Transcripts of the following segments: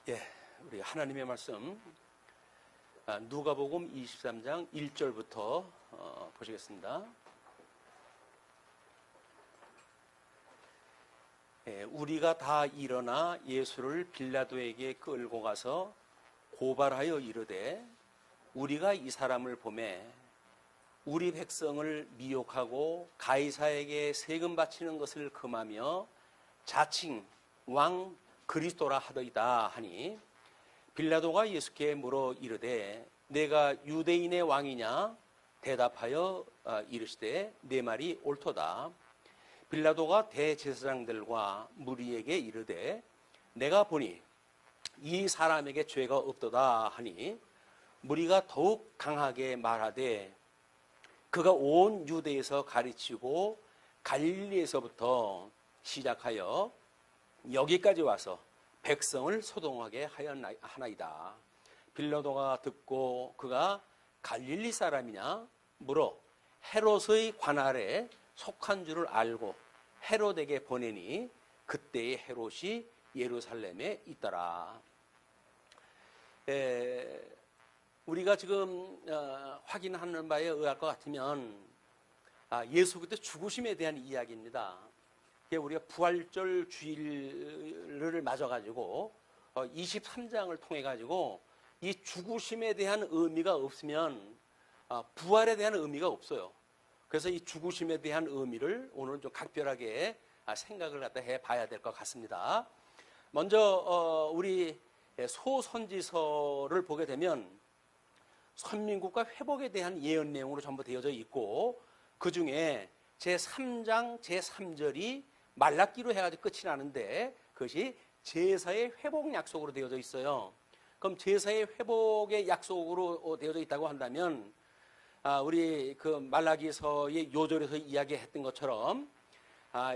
예, 우리 하나님의 말씀 누가복음 23장 1절부터 보시겠습니다. 예, 우리가 다 일어나 예수를 빌라도에게 끌고 가서 고발하여 이르되 우리가 이 사람을 보매 우리 백성을 미혹하고 가이사에게 세금 바치는 것을 금하며 자칭 왕 그리스도라 하더이다 하니 빌라도가 예수께 물어 이르되 내가 유대인의 왕이냐 대답하여 이르시되 내 말이 옳도다. 빌라도가 대제사장들과 무리에게 이르되 내가 보니 이 사람에게 죄가 없도다 하니 무리가 더욱 강하게 말하되 그가 온 유대에서 가르치고 갈릴리에서부터 시작하여 여기까지 와서 백성을 소동하게 하나이다. 빌라도가 듣고 그가 갈릴리 사람이냐 물어 헤롯의 관할에 속한 줄을 알고 헤롯에게 보내니 그때의 헤롯이 예루살렘에 있더라. 우리가 지금 확인하는 바에 의할 것 같으면 예수 그리스도 죽으심에 대한 이야기입니다. 우리가 부활절 주일을 맞아가지고 23장을 통해가지고 이 죽으심에 대한 의미가 없으면 부활에 대한 의미가 없어요. 그래서 이 죽으심에 대한 의미를 오늘 좀 각별하게 생각을 갖다 해봐야 될 것 같습니다. 먼저 우리 소선지서를 보게 되면 선민국가 회복에 대한 예언 내용으로 전부 되어져 있고 그 중에 제3장 제3절이 말라기로 해가지고 끝이 나는데 그것이 제사의 회복 약속으로 되어져 있어요. 그럼 제사의 회복의 약속으로 되어져 있다고 한다면 우리 그 말라기서의 요절에서 이야기했던 것처럼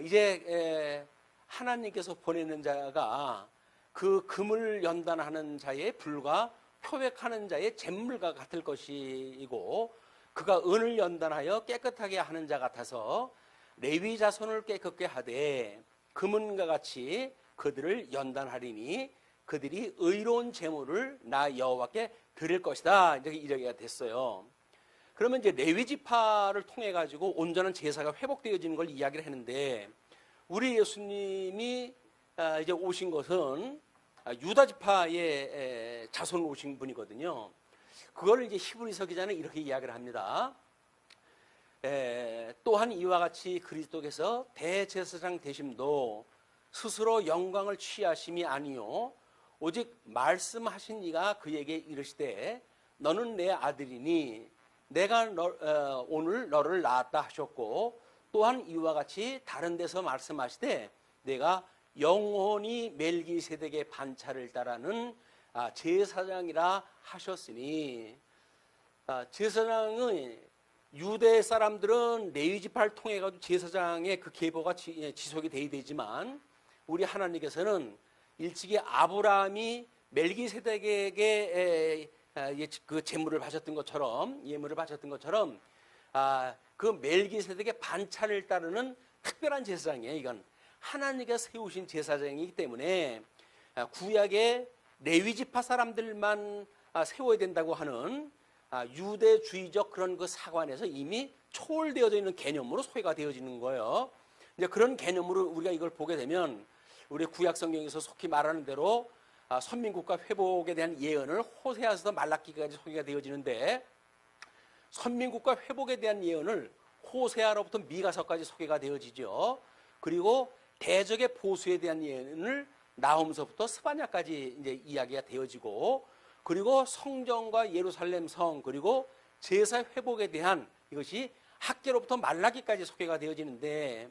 이제 하나님께서 보내는 자가 그 금을 연단하는 자의 불과 표백하는 자의 잿물과 같을 것이고 그가 은을 연단하여 깨끗하게 하는 자 같아서 레위 자손을 깨끗게 하되 금은과 같이 그들을 연단하리니 그들이 의로운 제물을 나 여호와께 드릴 것이다. 이렇게 됐어요. 그러면 이제 레위 지파를 통해 가지고 온전한 제사가 회복되어지는 걸 이야기를 했는데 우리 예수님이 이제 오신 것은 유다 지파의 자손으로 오신 분이거든요. 그걸 이제 히브리서 기자는 이렇게 이야기를 합니다. 또한 이와 같이 그리스도께서 대제사장 되심도 스스로 영광을 취하심이 아니요 오직 말씀하신 이가 그에게 이르시되 너는 내 아들이니 내가 오늘 너를 낳았다 하셨고 또한 이와 같이 다른 데서 말씀하시되 내가 영원히 멜기세덱의 반차를 따르는 제사장이라 하셨으니 제사장은 유대 사람들은 레위 지파를 통해 가지고 제사장의 그 계보가 지속이 돼야 되지만 우리 하나님께서는 일찍이 아브라함이 멜기세덱에게 그 제물을 바쳤던 것처럼 예물을 바쳤던 것처럼 그 멜기세덱의 반차를 따르는 특별한 제사장이에요. 이건 하나님께서 세우신 제사장이기 때문에 구약의 레위 지파 사람들만 세워야 된다고 하는 유대주의적 그런 그 사관에서 이미 초월되어져 있는 개념으로 소개가 되어지는 거예요. 이제 그런 개념으로 우리가 이걸 보게 되면 우리 구약 성경에서 속히 말하는 대로 선민국가 회복에 대한 예언을 호세아서부터 말라기까지 소개가 되어지는데 선민국가 회복에 대한 예언을 호세아로부터 미가서까지 소개가 되어지죠. 그리고 대적의 보수에 대한 예언을 나홈서부터 스바냐까지 이제 이야기가 되어지고 그리고 성전과 예루살렘 성 그리고 제사 회복에 대한 이것이 학계로부터 말라기까지 소개가 되어지는데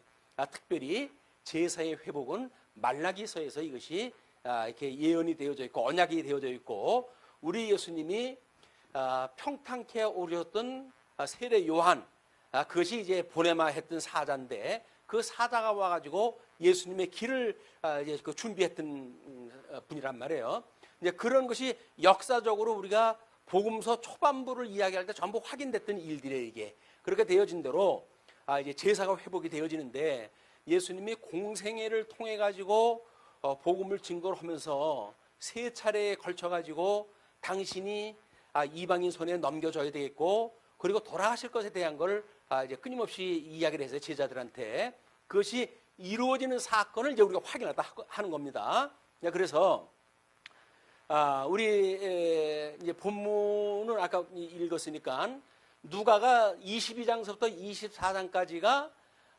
특별히 제사의 회복은 말라기서에서 이것이 이렇게 예언이 되어져 있고 언약이 되어져 있고 우리 예수님이 평탄케 오르셨던 세례 요한 그것이 이제 보내마 했던 사자인데 그 사자가 와가지고 예수님의 길을 이제 그 준비했던 분이란 말이에요. 이제 그런 것이 역사적으로 우리가 복음서 초반부를 이야기할 때 전부 확인됐던 일들에 이게 그렇게 되어진 대로 이제 제사가 회복이 되어지는데 예수님이 공생애를 통해 가지고 복음을 증거를 하면서 세 차례에 걸쳐 가지고 당신이 이방인 손에 넘겨줘야 되겠고, 그리고 돌아가실 것에 대한 걸 이제 끊임없이 이야기를 해서 제자들한테 그것이 이루어지는 사건을 이제 우리가 확인하다 하는 겁니다. 그래서 우리 이제 본문은 아까 읽었으니까 누가가 22장서부터 24장까지가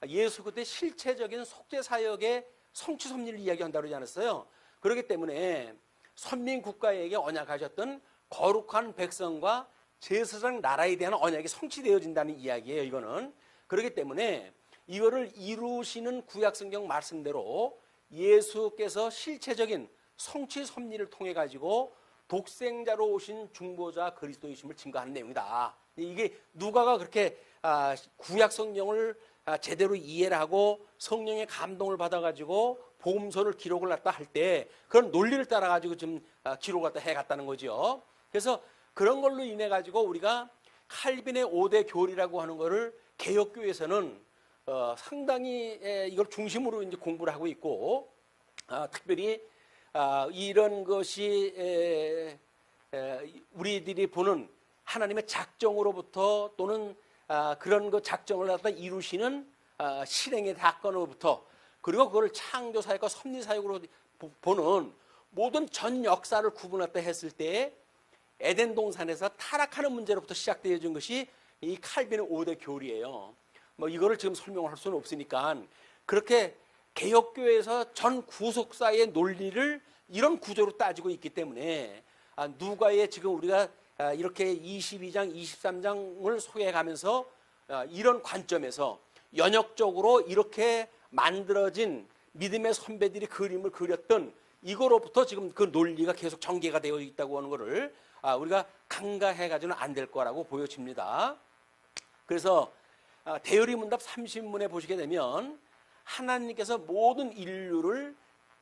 예수 그때 실체적인 속죄 사역의 성취 섭리를 이야기한다고 그러지 않았어요. 그렇기 때문에 선민 국가에게 언약하셨던 거룩한 백성과 제사장 나라에 대한 언약이 성취되어진다는 이야기예요. 이거는 그렇기 때문에 이거를 이루시는 구약성경 말씀대로 예수께서 실체적인 성취 섭리를 통해 가지고 독생자로 오신 중보자 그리스도이심을 증거하는 내용이다. 이게 누가가 그렇게 구약 성경을 제대로 이해를 하고 성령의 감동을 받아 가지고 복음서를 기록을 갖다 할 때 그런 논리를 따라 가지고 좀 기록을 갖다 해 갔다는 거죠. 그래서 그런 걸로 인해 가지고 우리가 칼빈의 5대 교리라고 하는 거를 개혁교회에서는 상당히 이걸 중심으로 이제 공부를 하고 있고, 특별히 이런 것이 우리들이 보는 하나님의 작정으로부터 또는 그런 그 작정을 갖다 이루시는 실행의 사건으로부터, 그리고 그걸 창조 사역과 섭리 사역으로 보는 모든 전 역사를 구분했다 했을 때 에덴 동산에서 타락하는 문제로부터 시작되어진 것이 이 칼빈의 5대 교리예요. 뭐 이거를 지금 설명을 할 수는 없으니까 그렇게 개혁교회에서 전 구속사의 논리를 이런 구조로 따지고 있기 때문에 누가의 지금 우리가 이렇게 22장, 23장을 소개해가면서 이런 관점에서 연역적으로 이렇게 만들어진 믿음의 선배들이 그림을 그렸던 이거로부터 지금 그 논리가 계속 전개가 되어 있다고 하는 것을 우리가 간과해가지고는 안 될 거라고 보여집니다. 그래서 대열의 문답 30문에 보시게 되면 하나님께서 모든 인류를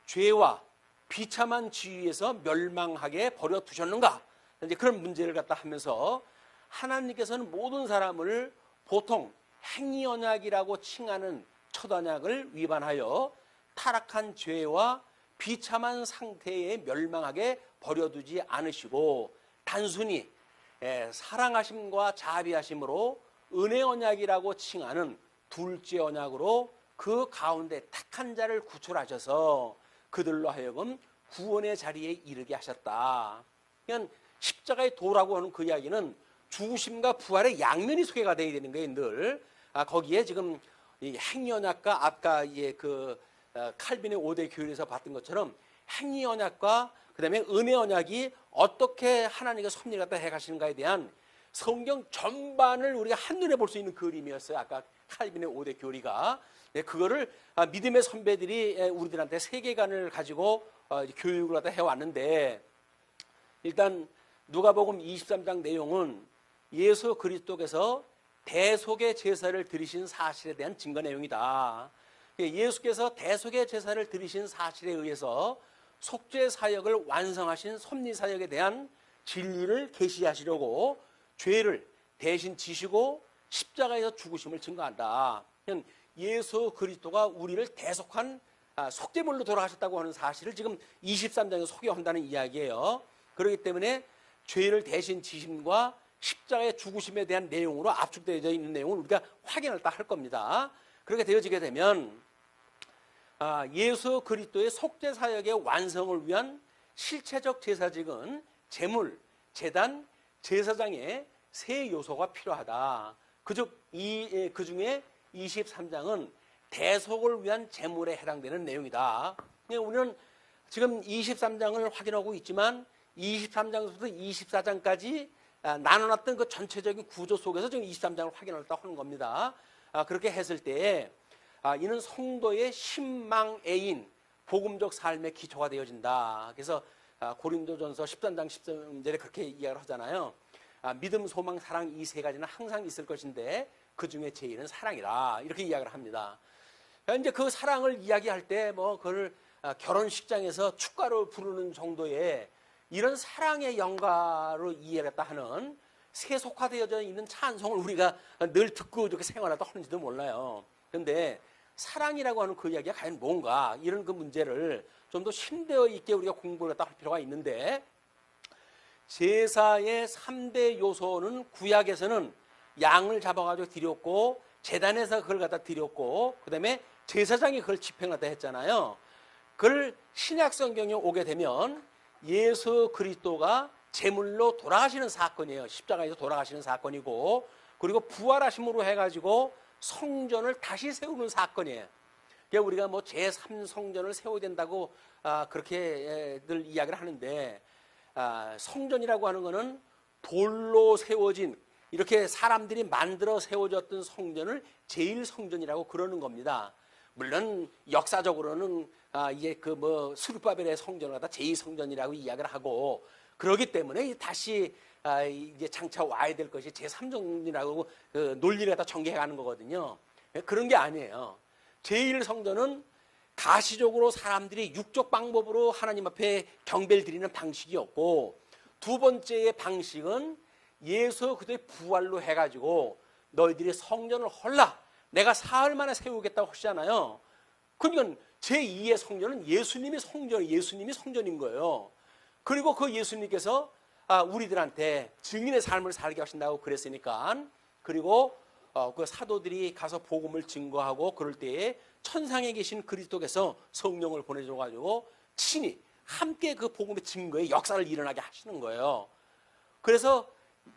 죄와 비참한 지위에서 멸망하게 버려 두셨는가? 이제 그런 문제를 갖다 하면서 하나님께서는 모든 사람을 보통 행위 언약이라고 칭하는 첫 언약을 위반하여 타락한 죄와 비참한 상태에 멸망하게 버려두지 않으시고 단순히 사랑하심과 자비하심으로 은혜 언약이라고 칭하는 둘째 언약으로 그 가운데 택한 자를 구출하셔서 그들로 하여금 구원의 자리에 이르게 하셨다. 그러니까 십자가의 도라고 하는 그 이야기는 죽으심과 부활의 양면이 소개가 되어야 되는 거예요. 늘 거기에 지금 이 행위 언약과 아까 그 칼빈의 5대 교리에서 봤던 것처럼 행위 언약과 그다음에 은혜 언약이 어떻게 하나님께서 섭리를 갖다 해가시는가에 대한 성경 전반을 우리가 한눈에 볼 수 있는 그림이었어요. 아까 칼빈의 5대 교리가. 그거를 믿음의 선배들이 우리들한테 세계관을 가지고 교육을 갖다 해왔는데, 일단 누가복음 23장 내용은 예수 그리스도께서 대속의 제사를 드리신 사실에 대한 증거 내용이다. 예수께서 대속의 제사를 드리신 사실에 의해서 속죄 사역을 완성하신 섭리 사역에 대한 진리를 계시하시려고 죄를 대신 지시고 십자가에서 죽으심을 증거한다. 예수 그리스도가 우리를 대속한 속죄물로 돌아가셨다고 하는 사실을 지금 23장에서 소개한다는 이야기예요. 그렇기 때문에 죄를 대신 지심과 십자가의 죽으심에 대한 내용으로 압축되어져 있는 내용을 우리가 확인을 다 할 겁니다. 그렇게 되어지게 되면 예수 그리스도의 속죄 사역의 완성을 위한 실체적 제사직은 제물, 제단, 제사장의 세 요소가 필요하다. 그 중에 23장은 대속을 위한 제물에 해당되는 내용이다. 우리는 지금 23장을 확인하고 있지만 23장부터 24장까지 나눠놨던 그 전체적인 구조 속에서 지금 23장을 확인하려고 하는 겁니다. 그렇게 했을 때 이는 성도의 신망애인 복음적 삶의 기초가 되어진다. 그래서 고린도전서 13장 13절에 그렇게 이야기를 하잖아요. 믿음, 소망, 사랑 이 세 가지는 항상 있을 것인데 그 중에 제일은 사랑이다. 이렇게 이야기를 합니다. 이제 그 사랑을 이야기할 때 뭐 그걸 결혼식장에서 축가로 부르는 정도의 이런 사랑의 영가로 이해했다 하는 세속화되어져 있는 찬송을 우리가 늘 듣고 이렇게 생활하다 하는지도 몰라요. 그런데 사랑이라고 하는 그 이야기가 과연 뭔가, 이런 그 문제를 좀 더 심도 있게 우리가 공부를 할 필요가 있는데, 제사의 3대 요소는 구약에서는 양을 잡아가지고 드렸고, 제단에서 그걸 갖다 드렸고, 그 다음에 제사장이 그걸 집행하다 했잖아요. 그걸 신약 성경에 오게 되면 예수 그리스도가 제물로 돌아가시는 사건이에요. 십자가에서 돌아가시는 사건이고, 그리고 부활하심으로 해가지고 성전을 다시 세우는 사건이에요. 그러니까 우리가 뭐 제3성전을 세워야 된다고 그렇게들 이야기를 하는데, 성전이라고 하는 거는 돌로 세워진, 이렇게 사람들이 만들어 세워졌던 성전을 제1성전이라고 그러는 겁니다. 물론 역사적으로는 이게 그 뭐 스룹바벨의 성전을 갖다 제2성전이라고 이야기를 하고, 그러기 때문에 다시 이제 장차 와야 될 것이 제3성전이라고 그 논리를 갖다 전개해 가는 거거든요. 그런 게 아니에요. 제1성전은 가시적으로 사람들이 육적 방법으로 하나님 앞에 경배를 드리는 방식이었고, 두 번째의 방식은 예수 그리스도의 부활로 해가지고 너희들이 성전을 헐라, 내가 사흘 만에 세우겠다고 하시잖아요. 그러니까 제2의 성전은 예수님이 성전인 거예요. 그리고 그 예수님께서 우리들한테 증인의 삶을 살게 하신다고 그랬으니까, 그리고 그 사도들이 가서 복음을 증거하고 그럴 때에 천상에 계신 그리스도께서 성령을 보내줘가지고 친히 함께 그 복음의 증거의 역사를 일어나게 하시는 거예요. 그래서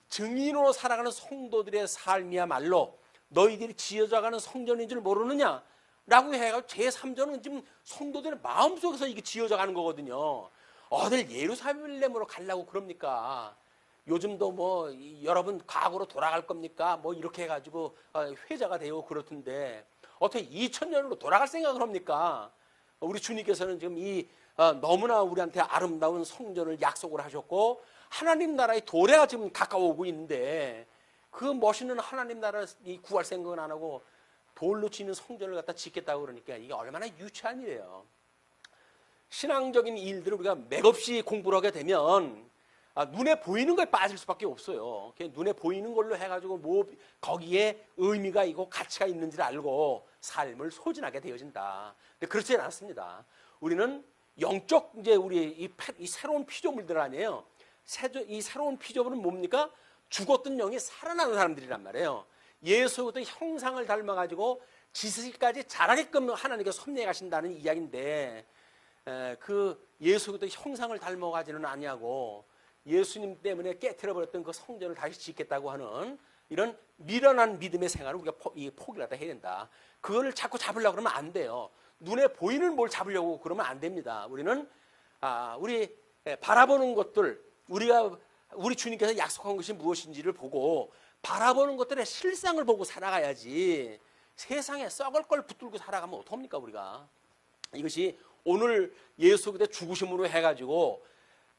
증인으로 살아가는 성도들의 삶이야말로 너희들이 지어져가는 성전인 줄 모르느냐 라고 해가지고 제3전은 지금 성도들의 마음속에서 이게 지어져가는 거거든요. 어딜 예루살렘으로 가려고 그럽니까? 요즘도 뭐 여러분 과거로 돌아갈 겁니까? 뭐 이렇게 해가지고 회자가 되고 그렇던데, 어떻게 2000년으로 돌아갈 생각을 합니까? 우리 주님께서는 지금 이 너무나 우리한테 아름다운 성전을 약속을 하셨고, 하나님 나라의 도래가 지금 가까워오고 있는데, 그 멋있는 하나님 나라 이 구할 생각은 안 하고 돌로 치는 성전을 갖다 짓겠다고 그러니까 이게 얼마나 유치한 일이에요. 신앙적인 일들을 우리가 맥없이 공부를 하게 되면 눈에 보이는 거에 빠질 수밖에 없어요. 눈에 보이는 걸로 해가지고 뭐 거기에 의미가 있고 가치가 있는지를 알고 삶을 소진하게 되어진다. 근데 그렇지 않습니다. 우리는 영적 이제 우리 이 새로운 피조물들 아니에요. 이 새로운 피조물은 뭡니까? 죽었던 영이 살아나는 사람들이란 말이에요. 예수 그리스도의 형상을 닮아가지고 지식까지 자라게끔 하나님께 섭리해 가신다는 이야기인데, 그 예수 그리스도의 형상을 닮아가지는 아니하고 예수님 때문에 깨트려버렸던 그 성전을 다시 짓겠다고 하는 이런 미련한 믿음의 생활을 우리가 포기를 해야 된다. 그거를 자꾸 잡으려고 그러면 안 돼요. 눈에 보이는 뭘 잡으려고 그러면 안 됩니다. 우리는 우리 바라보는 것들, 우리 주님께서 약속한 것이 무엇인지를 보고 바라보는 것들의 실상을 보고 살아가야지, 세상에 썩을 걸 붙들고 살아가면 어떡합니까 우리가. 이것이 오늘 예수 그리스도의 죽으심으로 해가지고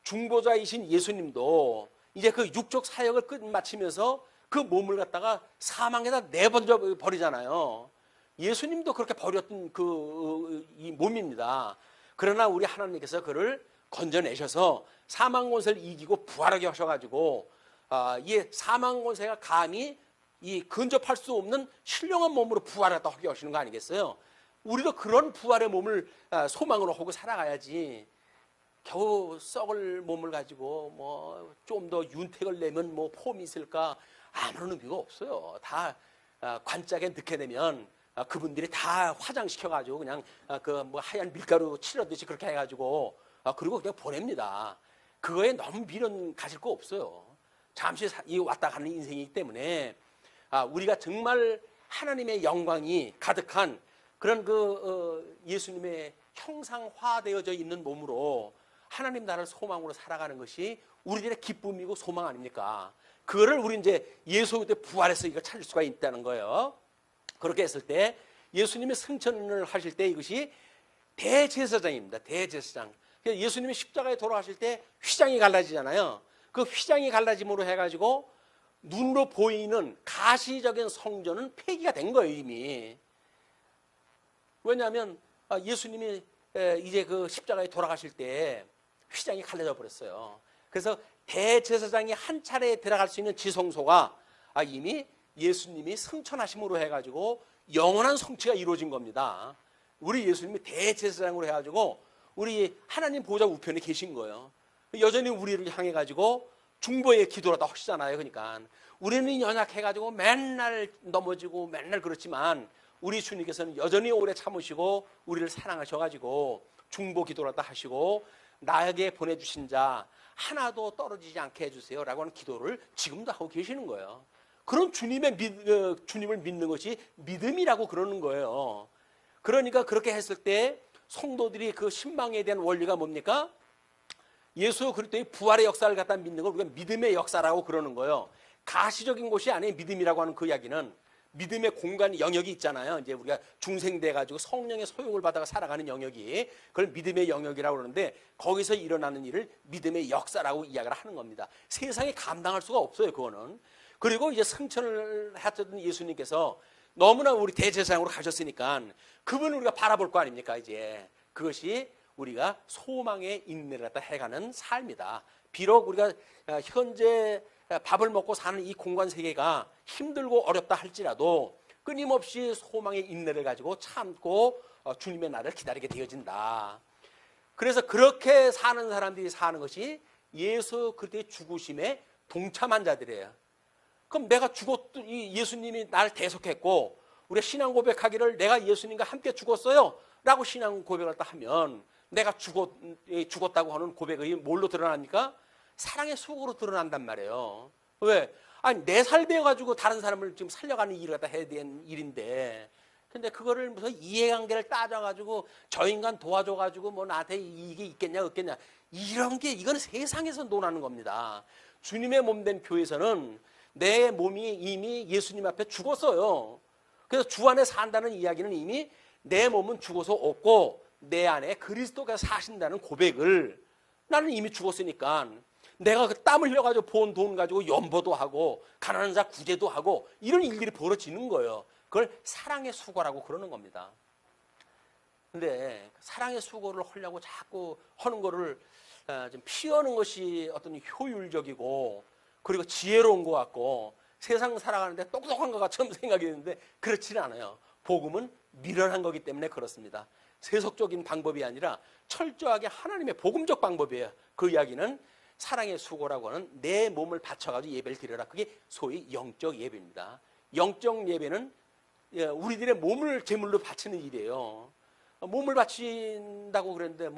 중보자이신 예수님도 이제 그 육적 사역을 끝마치면서 그 몸을 갖다가 사망에다 내버려 버리잖아요. 예수님도 그렇게 버렸던 이 몸입니다. 그러나 우리 하나님께서 그를 건져내셔서 사망 권세를 이기고 부활하게 하셔가지고 이 사망 권세가 감히 이 근접할 수 없는 신령한 몸으로 부활하다 하게 하시는 거 아니겠어요? 우리도 그런 부활의 몸을 소망으로 하고 살아가야지, 겨우 썩을 몸을 가지고 뭐 좀 더 윤택을 내면 뭐 폼이 있을까, 아무런 의미가 없어요. 다 관짝에 넣게 되면 그분들이 다 화장시켜가지고 그냥 그 뭐 하얀 밀가루 칠하듯이 그렇게 해가지고 그리고 그냥 보냅니다. 그거에 너무 미련 가질 거 없어요. 잠시 왔다 가는 인생이기 때문에 우리가 정말 하나님의 영광이 가득한 그런 예수님의 형상화되어져 있는 몸으로 하나님 나라를 소망으로 살아가는 것이 우리들의 기쁨이고 소망 아닙니까? 그거를 우리 이제 예수 그리스도의 부활에서 이걸 찾을 수가 있다는 거예요. 그렇게 했을 때 예수님이 승천을 하실 때 이것이 대제사장입니다. 대제사장. 예수님이 십자가에 돌아가실 때 휘장이 갈라지잖아요. 그 휘장이 갈라짐으로 해가지고 눈으로 보이는 가시적인 성전은 폐기가 된 거예요, 이미. 왜냐하면 예수님이 이제 그 십자가에 돌아가실 때 휘장이 갈라져 버렸어요. 그래서 대제사장이 한 차례 들어갈 수 있는 지성소가 이미 예수님이 승천하심으로 해가지고 영원한 성취가 이루어진 겁니다. 우리 예수님이 대제사장으로 해가지고 우리 하나님 보좌 우편에 계신 거예요. 여전히 우리를 향해 가지고 중보의 기도를 다 하시잖아요. 그러니까 우리는 연약해가지고 맨날 넘어지고 맨날 그렇지만 우리 주님께서는 여전히 오래 참으시고 우리를 사랑하셔가지고 중보 기도를 다 하시고 나에게 보내주신 자 하나도 떨어지지 않게 해주세요 라고 하는 기도를 지금도 하고 계시는 거예요. 그런 주님을 믿는 것이 믿음이라고 그러는 거예요. 그러니까 그렇게 했을 때 성도들이 그 신방에 대한 원리가 뭡니까? 예수 그리스도의 부활의 역사를 갖다 믿는 걸 우리가 믿음의 역사라고 그러는 거예요. 가시적인 것이 아니에요. 믿음이라고 하는 그 이야기는 믿음의 공간 영역이 있잖아요. 이제 우리가 중생돼 가지고 성령의 소용을 받아가 살아가는 영역이 그걸 믿음의 영역이라고 그러는데 거기서 일어나는 일을 믿음의 역사라고 이야기를 하는 겁니다. 세상에 감당할 수가 없어요. 그거는. 그리고 이제 승천을 하셨던 예수님께서 너무나 우리 대제사장으로 가셨으니까 그분을 우리가 바라볼 거 아닙니까? 이제 그것이 우리가 소망의 인내를 갖다 해가는 삶이다. 비록 우리가 현재 밥을 먹고 사는 이 공간 세계가 힘들고 어렵다 할지라도 끊임없이 소망의 인내를 가지고 참고 주님의 날을 기다리게 되어진다. 그래서 그렇게 사는 사람들이 사는 것이 예수 그리스도의 죽으심에 동참한 자들이에요. 그럼 내가 예수님이 나를 대속했고 우리가 신앙 고백하기를 내가 예수님과 함께 죽었어요 라고 신앙 고백을 하면 내가 죽었다고 하는 고백이 뭘로 드러납니까? 사랑의 속으로 드러난단 말이에요. 왜? 아니 내 삶에 가지고 다른 사람을 지금 살려가는 일을 갖다 해야 되는 일인데 근데 그거를 무슨 이해관계를 따져가지고 저 인간 도와줘가지고 뭐 나한테 이게 있겠냐 없겠냐 이런 게 이건 세상에서 논하는 겁니다. 주님의 몸된 교회에서는 내 몸이 이미 예수님 앞에 죽었어요. 그래서 주 안에 산다는 이야기는 이미 내 몸은 죽어서 없고 내 안에 그리스도가 사신다는 고백을 나는 이미 죽었으니까 내가 그 땀을 흘려가지고 본 돈 가지고 연보도 하고 가난한 자 구제도 하고 이런 일들이 벌어지는 거예요. 그걸 사랑의 수고라고 그러는 겁니다. 근데 사랑의 수고를 하려고 자꾸 하는 거를 좀 피하는 것이 어떤 효율적이고 그리고 지혜로운 것 같고 세상 살아가는데 똑똑한 것 같처럼 생각이 드는데 그렇지는 않아요. 복음은 미련한 거기 때문에 그렇습니다. 세속적인 방법이 아니라 철저하게 하나님의 복음적 방법이에요. 그 이야기는 사랑의 수고라고 하는 내 몸을 바쳐가지고 예배를 드려라. 그게 소위 영적 예배입니다. 영적 예배는 우리들의 몸을 제물로 바치는 일이에요. 몸을 바친다고 그랬는데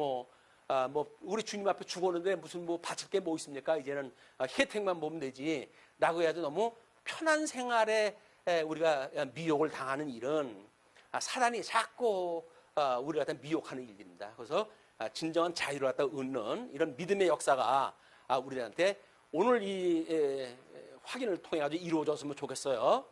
우리 주님 앞에 죽었는데 무슨 바칠 게 뭐 있습니까? 이제는 혜택만 보면 되지 라고 해야지 너무 편한 생활에 우리가 미혹을 당하는 일은 사단이 자꾸 우리를 갖다 미혹하는 일들입니다. 그래서 진정한 자유를 갖다 얻는 이런 믿음의 역사가 우리한테 오늘 이 확인을 통해 가지고 이루어졌으면 좋겠어요.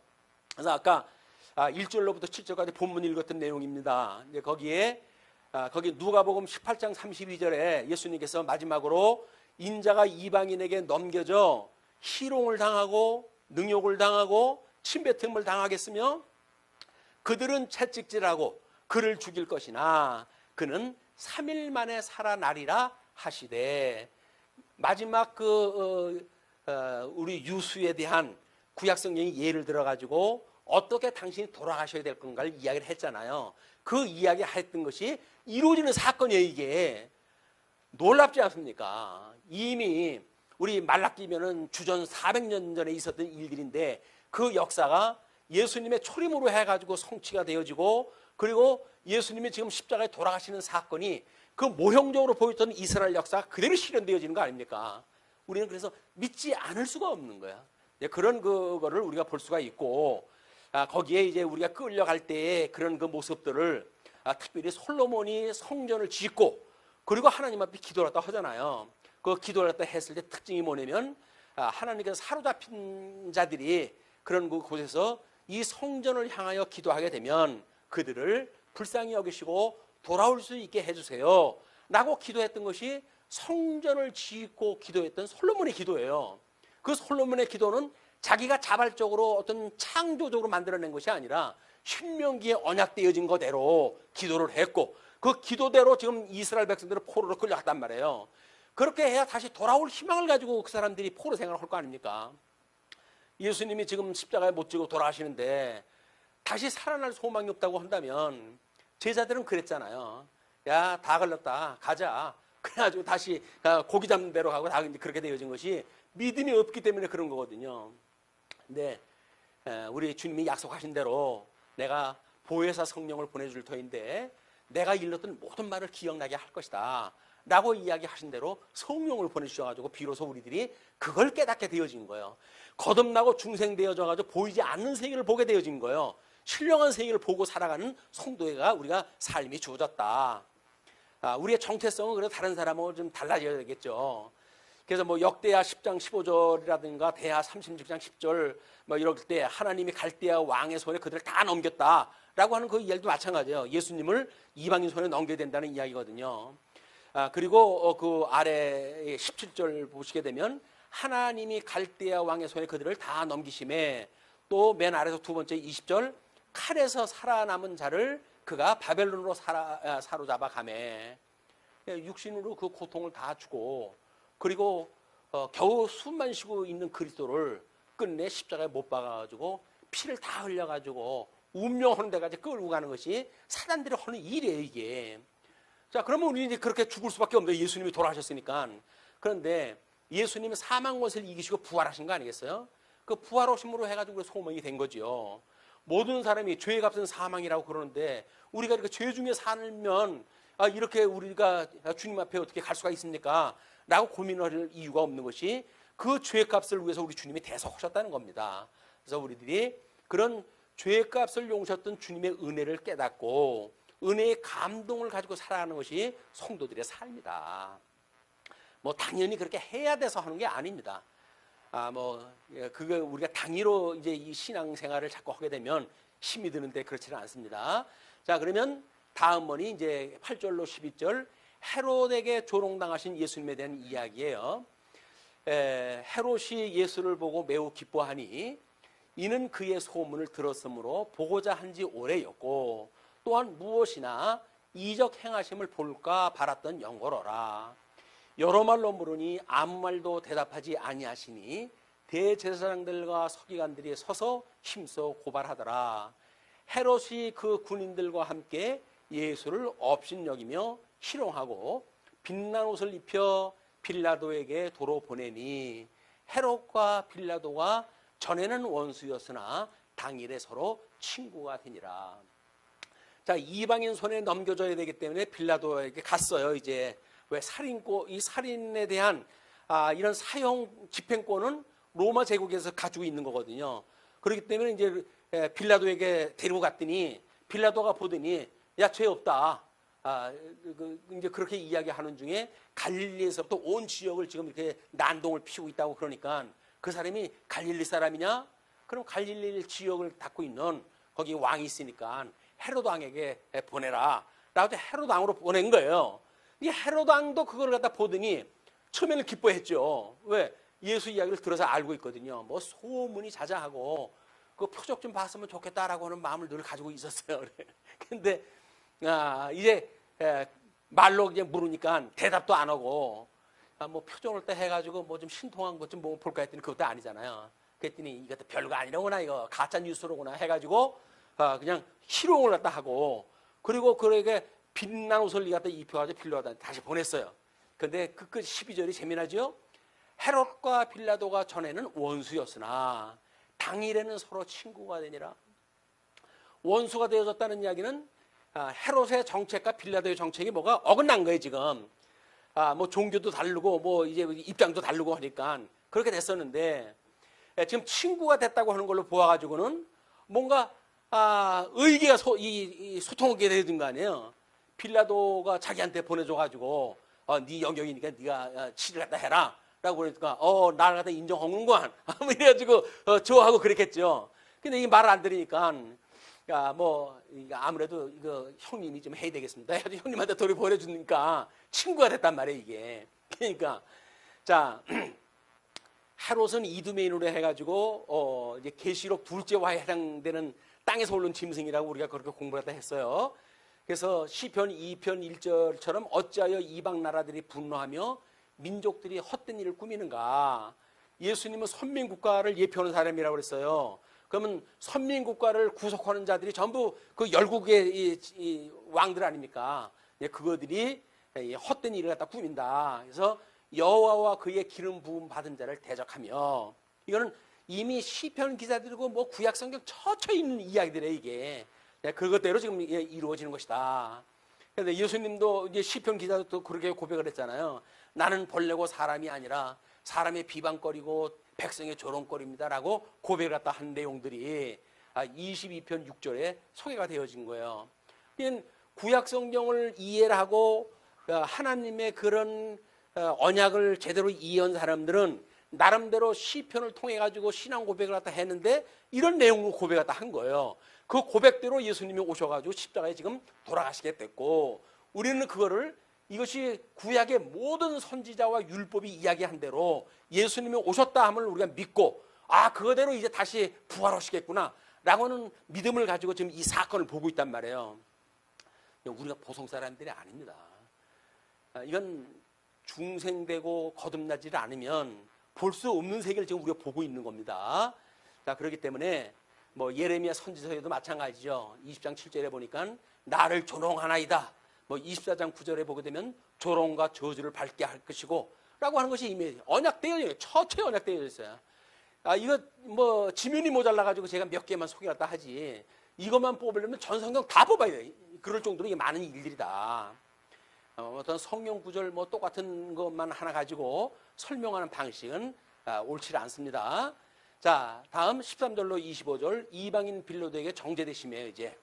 그래서 아까 1절로부터 7절까지 본문 읽었던 내용입니다. 이제 거기 누가복음 18장 32절에 예수님께서 마지막으로 인자가 이방인에게 넘겨져 희롱을 당하고 능욕을 당하고 침뱉음을 당하겠으며 그들은 채찍질하고 그를 죽일 것이나 그는 3일 만에 살아나리라 하시되 마지막 우리 유수에 대한 구약 성경이 예를 들어 가지고 어떻게 당신이 돌아가셔야 될 건가를 이야기를 했잖아요. 그 이야기 했던 것이 이루어지는 사건이에요. 이게 놀랍지 않습니까? 이미 우리 말라기면은 주전 400년 전에 있었던 일들인데 그 역사가 예수님의 초림으로 해가지고 성취가 되어지고 그리고 예수님이 지금 십자가에 돌아가시는 사건이 그 모형적으로 보였던 이스라엘 역사가 그대로 실현되어지는 거 아닙니까? 우리는 그래서 믿지 않을 수가 없는 거야. 그런 그거를 우리가 볼 수가 있고 거기에 이제 우리가 끌려갈 때의 그런 그 모습들을 특별히 솔로몬이 성전을 짓고 그리고 하나님 앞에 기도를 했다 하잖아요. 그 기도를 했다 했을 때 특징이 뭐냐면 하나님께서 사로잡힌 자들이 그런 곳에서 이 성전을 향하여 기도하게 되면 그들을 불쌍히 여기시고 돌아올 수 있게 해주세요 라고 기도했던 것이 성전을 짓고 기도했던 솔로몬의 기도예요. 그 솔로몬의 기도는 자기가 자발적으로 어떤 창조적으로 만들어낸 것이 아니라 신명기에 언약되어진 거대로 기도를 했고 그 기도대로 지금 이스라엘 백성들은 포로로 끌려갔단 말이에요. 그렇게 해야 다시 돌아올 희망을 가지고 그 사람들이 포로 생활을 할 거 아닙니까? 예수님이 지금 십자가에 못 지고 돌아가시는데 다시 살아날 소망이 없다고 한다면 제자들은 그랬잖아요. 야, 다 걸렸다. 가자. 그래가지고 다시 고기 잡는 대로 가고 다 그렇게 되어진 것이 믿음이 없기 때문에 그런 거거든요. 근데 우리 주님이 약속하신 대로 내가 보혜사 성령을 보내줄 터인데 내가 일렀던 모든 말을 기억나게 할 것이다 라고 이야기하신 대로 성령을 보내주셔가지고 비로소 우리들이 그걸 깨닫게 되어진 거예요. 거듭나고 중생되어져가지고 보이지 않는 세계를 보게 되어진 거예요. 신령한 세계를 보고 살아가는 성도가 우리가 삶이 주어졌다. 우리의 정체성은 그래도 다른 사람하고 좀 달라져야 되겠죠. 그래서 뭐 역대하 10장 15절이라든가 대하 36장 10절 뭐 이럴 때 하나님이 갈대아 왕의 손에 그들을 다 넘겼다라고 하는 그 이야기도 마찬가지예요. 예수님을 이방인 손에 넘겨야 된다는 이야기거든요. 그리고 그 아래 17절 보시게 되면 하나님이 갈대아 왕의 손에 그들을 다 넘기심에 또 맨 아래서 두 번째 20절 칼에서 살아남은 자를 그가 바벨론으로 사로잡아 가매 육신으로 그 고통을 다 주고 그리고 겨우 숨만 쉬고 있는 그리스도를 끝내 십자가에 못 박아가지고 피를 다 흘려가지고 운명하는 데까지 끌고 가는 것이 사단들이 하는 일이에요 이게. 자, 그러면 우리는 이제 그렇게 죽을 수밖에 없는데 예수님이 돌아가셨으니까. 그런데 예수님은 사망 것을 이기시고 부활하신 거 아니겠어요? 그 부활하심으로 해가지고 소망이 된 거죠. 모든 사람이 죄의 값은 사망이라고 그러는데 우리가 이렇게 죄 중에 살면 이렇게 우리가 주님 앞에 어떻게 갈 수가 있습니까? 라고 고민할 이유가 없는 것이 그 죄의 값을 위해서 우리 주님이 대속하셨다는 겁니다. 그래서 우리들이 그런 죄의 값을 용서했던 주님의 은혜를 깨닫고 은혜의 감동을 가지고 살아가는 것이 성도들의 삶이다. 뭐 당연히 그렇게 해야 돼서 하는 게 아닙니다. 그거 우리가 당위로 이제 이 신앙생활을 자꾸 하게 되면 힘이 드는데 그렇지는 않습니다. 자, 그러면 다음 번이 이제 8절로 12절 헤롯에게 조롱당하신 예수님에 대한 이야기예요. 헤롯이 예수를 보고 매우 기뻐하니 이는 그의 소문을 들었으므로 보고자 한지 오래였고 또한 무엇이나 이적 행하심을 볼까 바랐던 영고로라. 여러 말로 물으니 아무 말도 대답하지 아니하시니 대제사장들과 서기관들이 서서 힘써 고발하더라. 헤롯이 그 군인들과 함께 예수를 업신여기며 희롱하고 빛난 옷을 입혀 빌라도에게 도로 보내니 헤롯과 빌라도가 전에는 원수였으나 당일에 서로 친구가 되니라. 자, 이방인 손에 넘겨줘야 되기 때문에 빌라도에게 갔어요. 이제 왜 이 살인에 대한 이런 사형 집행권은 로마 제국에서 가지고 있는 거거든요. 그렇기 때문에 이제 빌라도에게 데리고 갔더니 빌라도가 보더니 야, 죄 없다. 이제 그렇게 이야기하는 중에 갈릴리에서부터 온 지역을 지금 이렇게 난동을 피우고 있다고 그러니까 그 사람이 갈릴리 사람이냐? 그럼 갈릴리 지역을 닦고 있는 거기 왕이 있으니까 헤롯 왕에게 보내라. 라고 헤롯 왕으로 보낸 거예요. 이 헤롯 왕도 그걸 갖다 보더니 처음에는 기뻐했죠. 왜? 예수 이야기를 들어서 알고 있거든요. 뭐 소문이 자자하고 그 표적 좀 봤으면 좋겠다라고 하는 마음을 늘 가지고 있었어요. 근데 이제 말로 이제 물으니까 대답도 안 하고 뭐 표정을 때 해가지고 뭐 좀 신통한 것 좀 뭐 볼까 했더니 그것도 아니잖아요. 그랬더니 이것도 별거 아니라구나 이거 가짜 뉴스로구나 해가지고 그냥 희롱을 갖다 하고 그리고 그에게 빛난 옷을 갖다 입혀가지고 빌라도한테 다시 보냈어요. 근데 그 끝 12절이 재미나죠? 헤롯과 빌라도가 전에는 원수였으나 당일에는 서로 친구가 되니라. 원수가 되어졌다는 이야기는 헤롯의 정책과 빌라도의 정책이 뭐가 어긋난 거예요 지금. 뭐 종교도 다르고 뭐 이제 입장도 다르고 하니까 그렇게 됐었는데 지금 친구가 됐다고 하는 걸로 보아가지고는 뭔가 의기가 소통하게 되는 거 아니에요. 빌라도가 자기한테 보내줘가지고 네 영역이니까 네가 치를 갖다 해라 라고 그러니까 나를 갖다 인정하는구만 이래가지고 좋아하고 그랬겠죠. 근데 이 말을 안 들으니까 뭐 아무래도 이거 형님이 좀 해야 되겠습니다. 형님한테 돌이 보내주니까 친구가 됐단 말이에요 이게. 그러니까 자 헤롯은 이두메인으로 해가지고 이제 계시록 둘째와에 해당되는 땅에서 오른 짐승이라고 우리가 그렇게 공부를 했어요. 그래서 시편 2편 1절처럼 어찌하여 이방 나라들이 분노하며 민족들이 헛된 일을 꾸미는가. 예수님은 선민국가를 예표하는 사람이라고 그랬어요. 그러면 선민국가를 구속하는 자들이 전부 그 열국의 이 왕들 아닙니까? 그거들이 헛된 일을 갖다 꾸민다. 그래서 여호와와 그의 기름 부음 받은 자를 대적하며, 이거는 이미 시편 기자들이고 뭐 구약 성경 처처 있는 이야기들이에요. 이게 그것대로 지금 이루어지는 것이다. 그런데 예수님도 이제 시편 기자도 그렇게 고백을 했잖아요. 나는 벌레고 사람이 아니라 사람의 비방거리고 백성의 조롱거리입니다라고 고백을 갖다 한 내용들이 22편 6절에 소개가 되어진 거예요. 구약 성경을 이해를 하고 하나님의 그런 언약을 제대로 이해한 사람들은 나름대로 시편을 통해 가지고 신앙 고백을 갖다 했는데 이런 내용으로 고백을 갖다 한 거예요. 그 고백대로 예수님이 오셔가지고 십자가에 지금 돌아가시게 됐고, 우리는 그거를 이것이 구약의 모든 선지자와 율법이 이야기한 대로 예수님이 오셨다 함을 우리가 믿고, 그거대로 이제 다시 부활하시겠구나 라고는 믿음을 가지고 지금 이 사건을 보고 있단 말이에요. 우리가 보통 사람들이 아닙니다. 이건 중생되고 거듭나지를 않으면 볼 수 없는 세계를 지금 우리가 보고 있는 겁니다. 자, 그렇기 때문에 뭐 예레미야 선지서에도 마찬가지죠. 20장 7절에 보니까 나를 조롱하나이다. 뭐 24장 9절에 보게 되면 조롱과 저주를 밟게 할 것이고 라고 하는 것이 이미 언약되어 있어요. 처처에 언약되어 있어요. 이거 뭐 지면이 모자라가지고 제가 몇 개만 소개했다 하지, 이것만 뽑으려면 전 성경 다 뽑아야 돼요. 그럴 정도로 이게 많은 일들이다. 어떤 성경 구절 뭐 똑같은 것만 하나 가지고 설명하는 방식은 옳지 않습니다. 자, 다음 13절로 25절, 이방인 빌라도에게 정죄되시며, 이제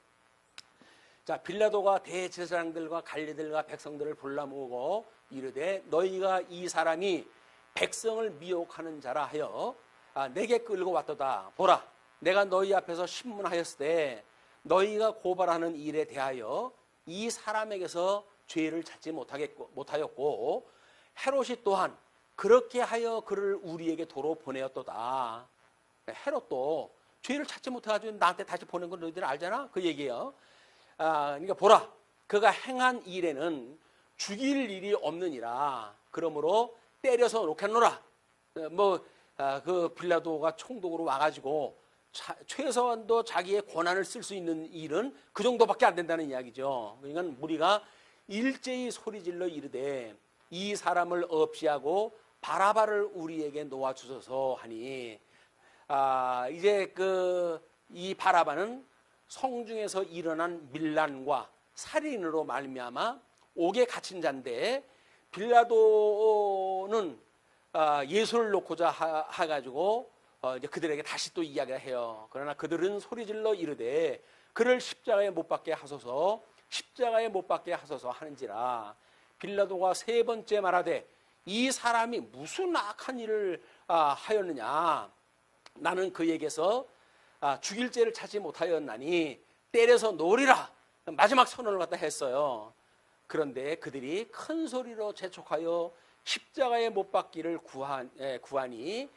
자, 빌라도가 대제사장들과 관리들과 백성들을 불러 모으고 이르되 너희가 이 사람이 백성을 미혹하는 자라 하여 내게 끌고 왔도다. 보라, 내가 너희 앞에서 신문하였을 때 너희가 고발하는 일에 대하여 이 사람에게서 죄를 찾지 못하였고 헤롯이 또한 그렇게 하여 그를 우리에게 도로 보내었도다. 헤롯도 죄를 찾지 못해가지고 나한테 다시 보낸 건 너희들 알잖아, 그 얘기예요. 그러니까 보라, 그가 행한 일에는 죽일 일이 없느니라. 그러므로 때려서 놓겠노라. 그 빌라도가 총독으로 와가지고 최소한도 자기의 권한을 쓸 수 있는 일은 그 정도밖에 안 된다는 이야기죠. 그러니까 무리가 일제히 소리질러 이르되 이 사람을 없이하고 바라바를 우리에게 놓아주소서 하니, 이제 이 바라바는 성중에서 일어난 밀란과 살인으로 말미암아 옥에 갇힌 자인데, 빌라도는 예수를 놓고자 해가지고 이제 그들에게 다시 또 이야기를 해요. 그러나 그들은 소리질러 이르되 그를 십자가에 못 박게 하소서, 십자가에 못 박게 하소서 하는지라. 빌라도가 세 번째 말하되 이 사람이 무슨 악한 일을 하였느냐. 나는 그에게서 죽일 죄를 찾지 못하였나니 때려서 놓으리라. 마지막 선언을 갖다 했어요. 그런데 그들이 큰 소리로 재촉하여 십자가에 못 박기를 구하니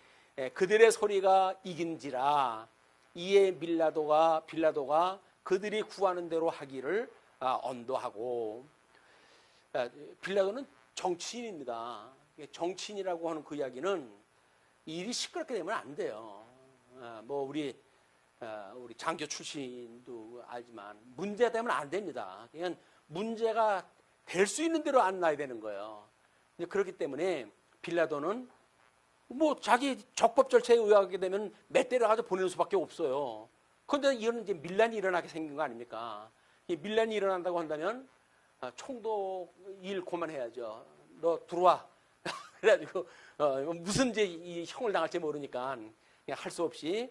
그들의 소리가 이긴지라. 이에 빌라도가 그들이 구하는 대로 하기를 언도하고. 빌라도는 정치인입니다. 정치인이라고 하는 그 이야기는 일이 시끄럽게 되면 안 돼요. 우리 장교 출신도 알지만 문제가 되면 안 됩니다. 그냥 문제가 될 수 있는 대로 안 놔야 되는 거예요. 그렇기 때문에 빌라도는 자기 적법 절차에 의하게 되면 몇 대를 가지고 보내는 수밖에 없어요. 그런데 이거는 이제 밀란이 일어나게 생긴 거 아닙니까? 이 밀란이 일어난다고 한다면 총독 일 그만해야죠. 너 들어와. 그래가지고 무슨 이제 이 형을 당할지 모르니까 할 수 없이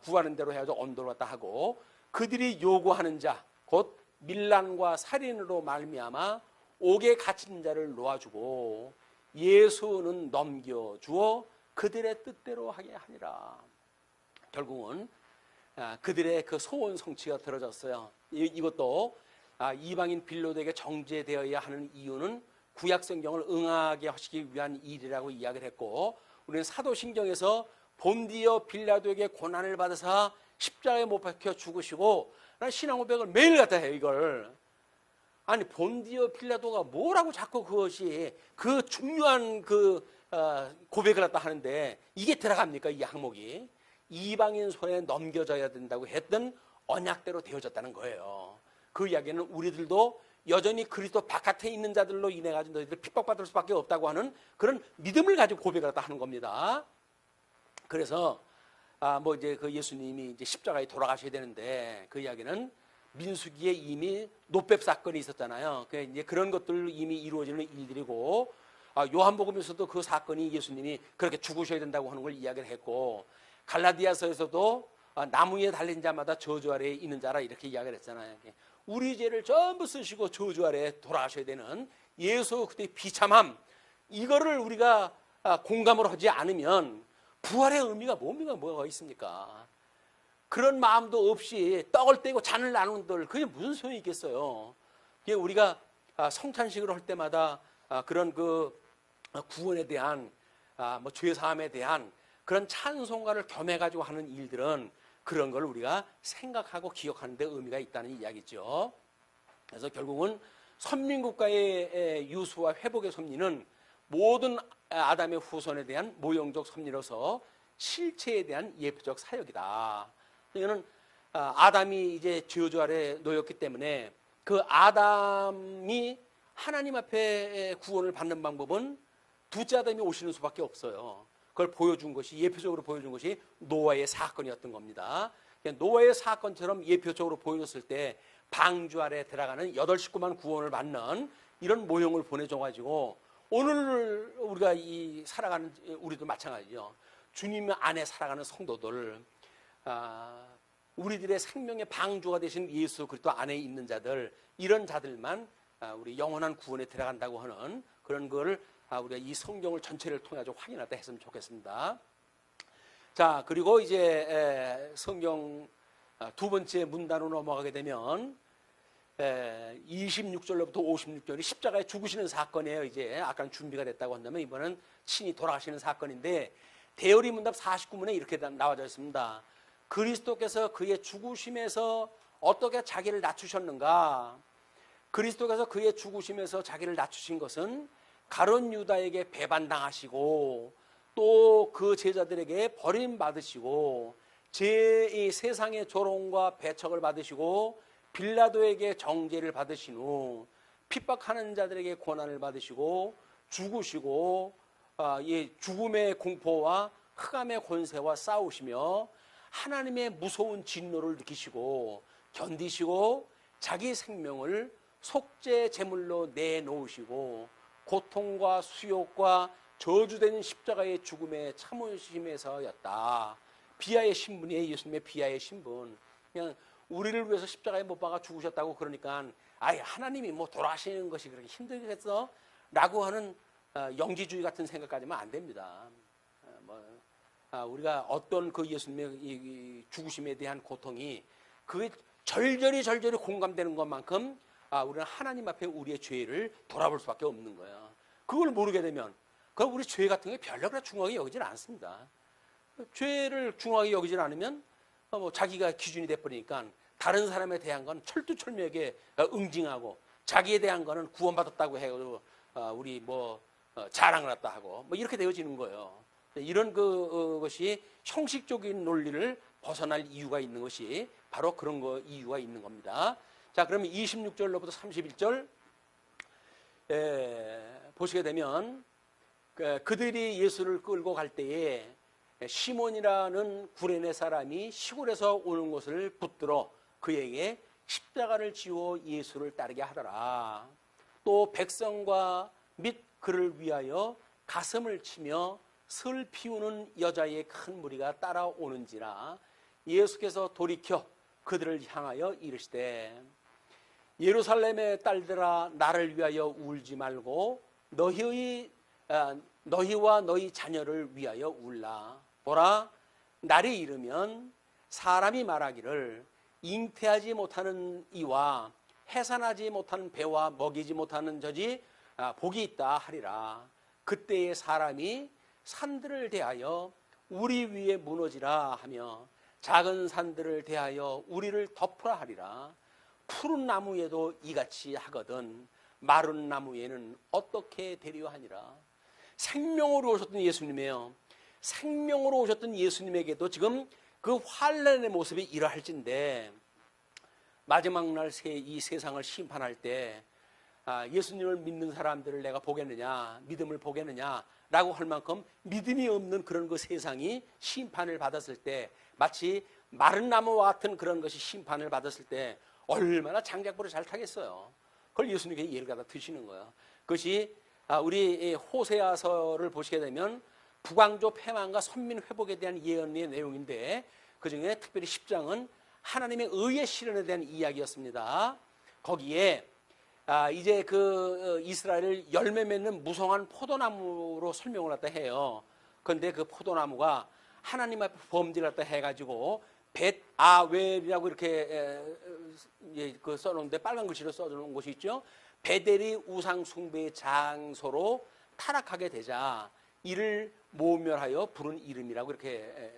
구하는 대로 해야죠. 언도를 갖다 하고, 그들이 요구하는 자 곧 밀란과 살인으로 말미암아 옥에 갇힌 자를 놓아주고 예수는 넘겨주어 그들의 뜻대로 하게 하니라. 결국은 그들의 그 소원 성취가 들어졌어요. 이것도 이방인 빌라도에게 정죄되어야 하는 이유는 구약 성경을 응하게 하시기 위한 일이라고 이야기를 했고, 우리는 사도신경에서 본디오 빌라도에게 고난을 받으사 십자가에 못 박혀 죽으시고, 난 신앙 고백을 매일 갖다 해요. 이걸 아니 본디오 빌라도가 뭐라고 자꾸 그것이 그 중요한 고백을 갖다 하는데 이게 들어갑니까? 이 항목이 이방인 손에 넘겨져야 된다고 했던 언약대로 되어졌다는 거예요. 그 이야기는 우리들도 여전히 그리스도 바깥에 있는 자들로 인해 가지고 너희들 핍박받을 수밖에 없다고 하는 그런 믿음을 가지고 고백을 하는 겁니다. 그래서 뭐 이제 그 예수님이 이제 십자가에 돌아가셔야 되는데 그 이야기는 민수기에 이미 노뱀 사건이 있었잖아요. 그 이제 그런 것들 이미 이루어지는 일들이고 요한복음에서도 그 사건이 예수님이 그렇게 죽으셔야 된다고 하는 걸 이야기를 했고 갈라디아서에서도 나무 위에 달린 자마다 저주 아래에 있는 자라 이렇게 이야기를 했잖아요. 우리 죄를 전부 쓰시고 저주 아래에 돌아가셔야 되는 예수 그때의 비참함 이거를 우리가 공감을 하지 않으면 부활의 의미가 뭡니까? 뭐가 있습니까? 그런 마음도 없이 떡을 떼고 잔을 나눈들 그게 무슨 소용이 있겠어요? 우리가 성찬식을 할 때마다 그런 그 구원에 대한 뭐 죄 사함에 대한 그런 찬송가를 겸해 가지고 하는 일들은 그런 걸 우리가 생각하고 기억하는 데 의미가 있다는 이야기죠. 그래서 결국은 선민국가의 유수와 회복의 섭리는 모든 아담의 후손에 대한 모형적 섭리로서 실체에 대한 예표적 사역이다. 이거는 아담이 이제 저주 아래 놓였기 때문에 그 아담이 하나님 앞에 구원을 받는 방법은 둘째 아담이 오시는 수밖에 없어요. 그걸 보여준 것이 예표적으로 보여준 것이 노아의 사건이었던 겁니다. 노아의 사건처럼 예표적으로 보여줬을 때 방주 아래 들어가는 8 식구만 구원을 받는 이런 모형을 보내줘가지고 오늘 우리가 이 살아가는 우리도 마찬가지죠. 주님 안에 살아가는 성도들 우리들의 생명의 방주가 되신 예수 그리스도 안에 있는 자들 이런 자들만 우리 영원한 구원에 들어간다고 하는 그런 걸 우리가 이 성경을 전체를 통해 확인하다 했으면 좋겠습니다. 자, 그리고 이제 성경 두 번째 문단으로 넘어가게 되면 26절로부터 56절이 십자가에 죽으시는 사건이에요. 이제 아까 준비가 됐다고 한다면 이번은 친히 돌아가시는 사건인데 대열이 문답 49문에 이렇게 나와져 있습니다. 그리스도께서 그의 죽으심에서 어떻게 자기를 낮추셨는가? 그리스도께서 그의 죽으심에서 자기를 낮추신 것은 가룟 유다에게 배반당하시고 또 그 제자들에게 버림받으시고 이 세상의 조롱과 배척을 받으시고 빌라도에게 정죄를 받으신 후 핍박하는 자들에게 고난을 받으시고 죽으시고 죽음의 공포와 흑암의 권세와 싸우시며 하나님의 무서운 진노를 느끼시고 견디시고 자기 생명을 속죄 제물로 내놓으시고 고통과 수욕과 저주된 십자가의 죽음의 참으심에서였다. 비하의 신분이에요. 예수님의 비하의 신분. 그냥 우리를 위해서 십자가에 못 박아 죽으셨다고 그러니까 하나님이 뭐 돌아가시는 것이 그렇게 힘들겠어? 라고 하는 영지주의 같은 생각까지만 안 됩니다. 우리가 어떤 그 예수님의 이 죽으심에 대한 고통이 그게 절절히 공감되는 것만큼 우리는 하나님 앞에 우리의 죄를 돌아볼 수밖에 없는 거예요. 그걸 모르게 되면 그럼 우리 죄 같은 게 별로 그렇게 중요하게 여기질 않습니다. 죄를 중요하게 여기질 않으면 자기가 기준이 돼버리니까 다른 사람에 대한 건 철두철미하게 응징하고 자기에 대한 거는 구원받았다고 해도 우리 자랑을 했다 하고 이렇게 되어지는 거예요. 이런 것이 형식적인 논리를 벗어날 이유가 있는 것이 바로 그런 이유가 있는 겁니다. 자, 그러면 26절로부터 31절 보시게 되면 그들이 예수를 끌고 갈 때에 시몬이라는 구레네 사람이 시골에서 오는 것을 붙들어 그에게 십자가를 지워 예수를 따르게 하더라. 또 백성과 및 그를 위하여 가슴을 치며 슬 피우는 여자의 큰 무리가 따라오는지라. 예수께서 돌이켜 그들을 향하여 이르시되 예루살렘의 딸들아 나를 위하여 울지 말고 너희와 너희 자녀를 위하여 울라. 보라, 날이 이르면 사람이 말하기를 잉태하지 못하는 이와 해산하지 못하는 배와 먹이지 못하는 저지 복이 있다 하리라. 그때의 사람이 산들을 대하여 우리 위에 무너지라 하며 작은 산들을 대하여 우리를 덮으라 하리라. 푸른 나무에도 이같이 하거든 마른 나무에는 어떻게 되려 하니라. 생명으로 오셨던 예수님이에요. 생명으로 오셨던 예수님에게도 지금 그 환란의 모습이 이러할진데 마지막 날 이 세상을 심판할 때 예수님을 믿는 사람들을 내가 보겠느냐, 믿음을 보겠느냐라고 할 만큼 믿음이 없는 그런 그 세상이 심판을 받았을 때, 마치 마른 나무와 같은 그런 것이 심판을 받았을 때 얼마나 장작불을 잘 타겠어요. 그걸 예수님께 예를 갖다 드시는 거예요. 그것이 우리 호세아서를 보시게 되면 북왕조 패망과 선민 회복에 대한 예언의 내용인데, 그중에 특별히 10장은 하나님의 의의 실현에 대한 이야기였습니다. 거기에 이제 그 이스라엘을 열매 맺는 무성한 포도나무로 설명을 갖다 해요. 그런데 그 포도나무가 하나님 앞에 범죄를 갖다 해가지고 벳아웰이라고 이렇게 그 써놓은데, 빨간 글씨로 써놓은 곳이 있죠. 베델이 우상 숭배의 장소로 타락하게 되자 이를 모멸하여 부른 이름이라고 이렇게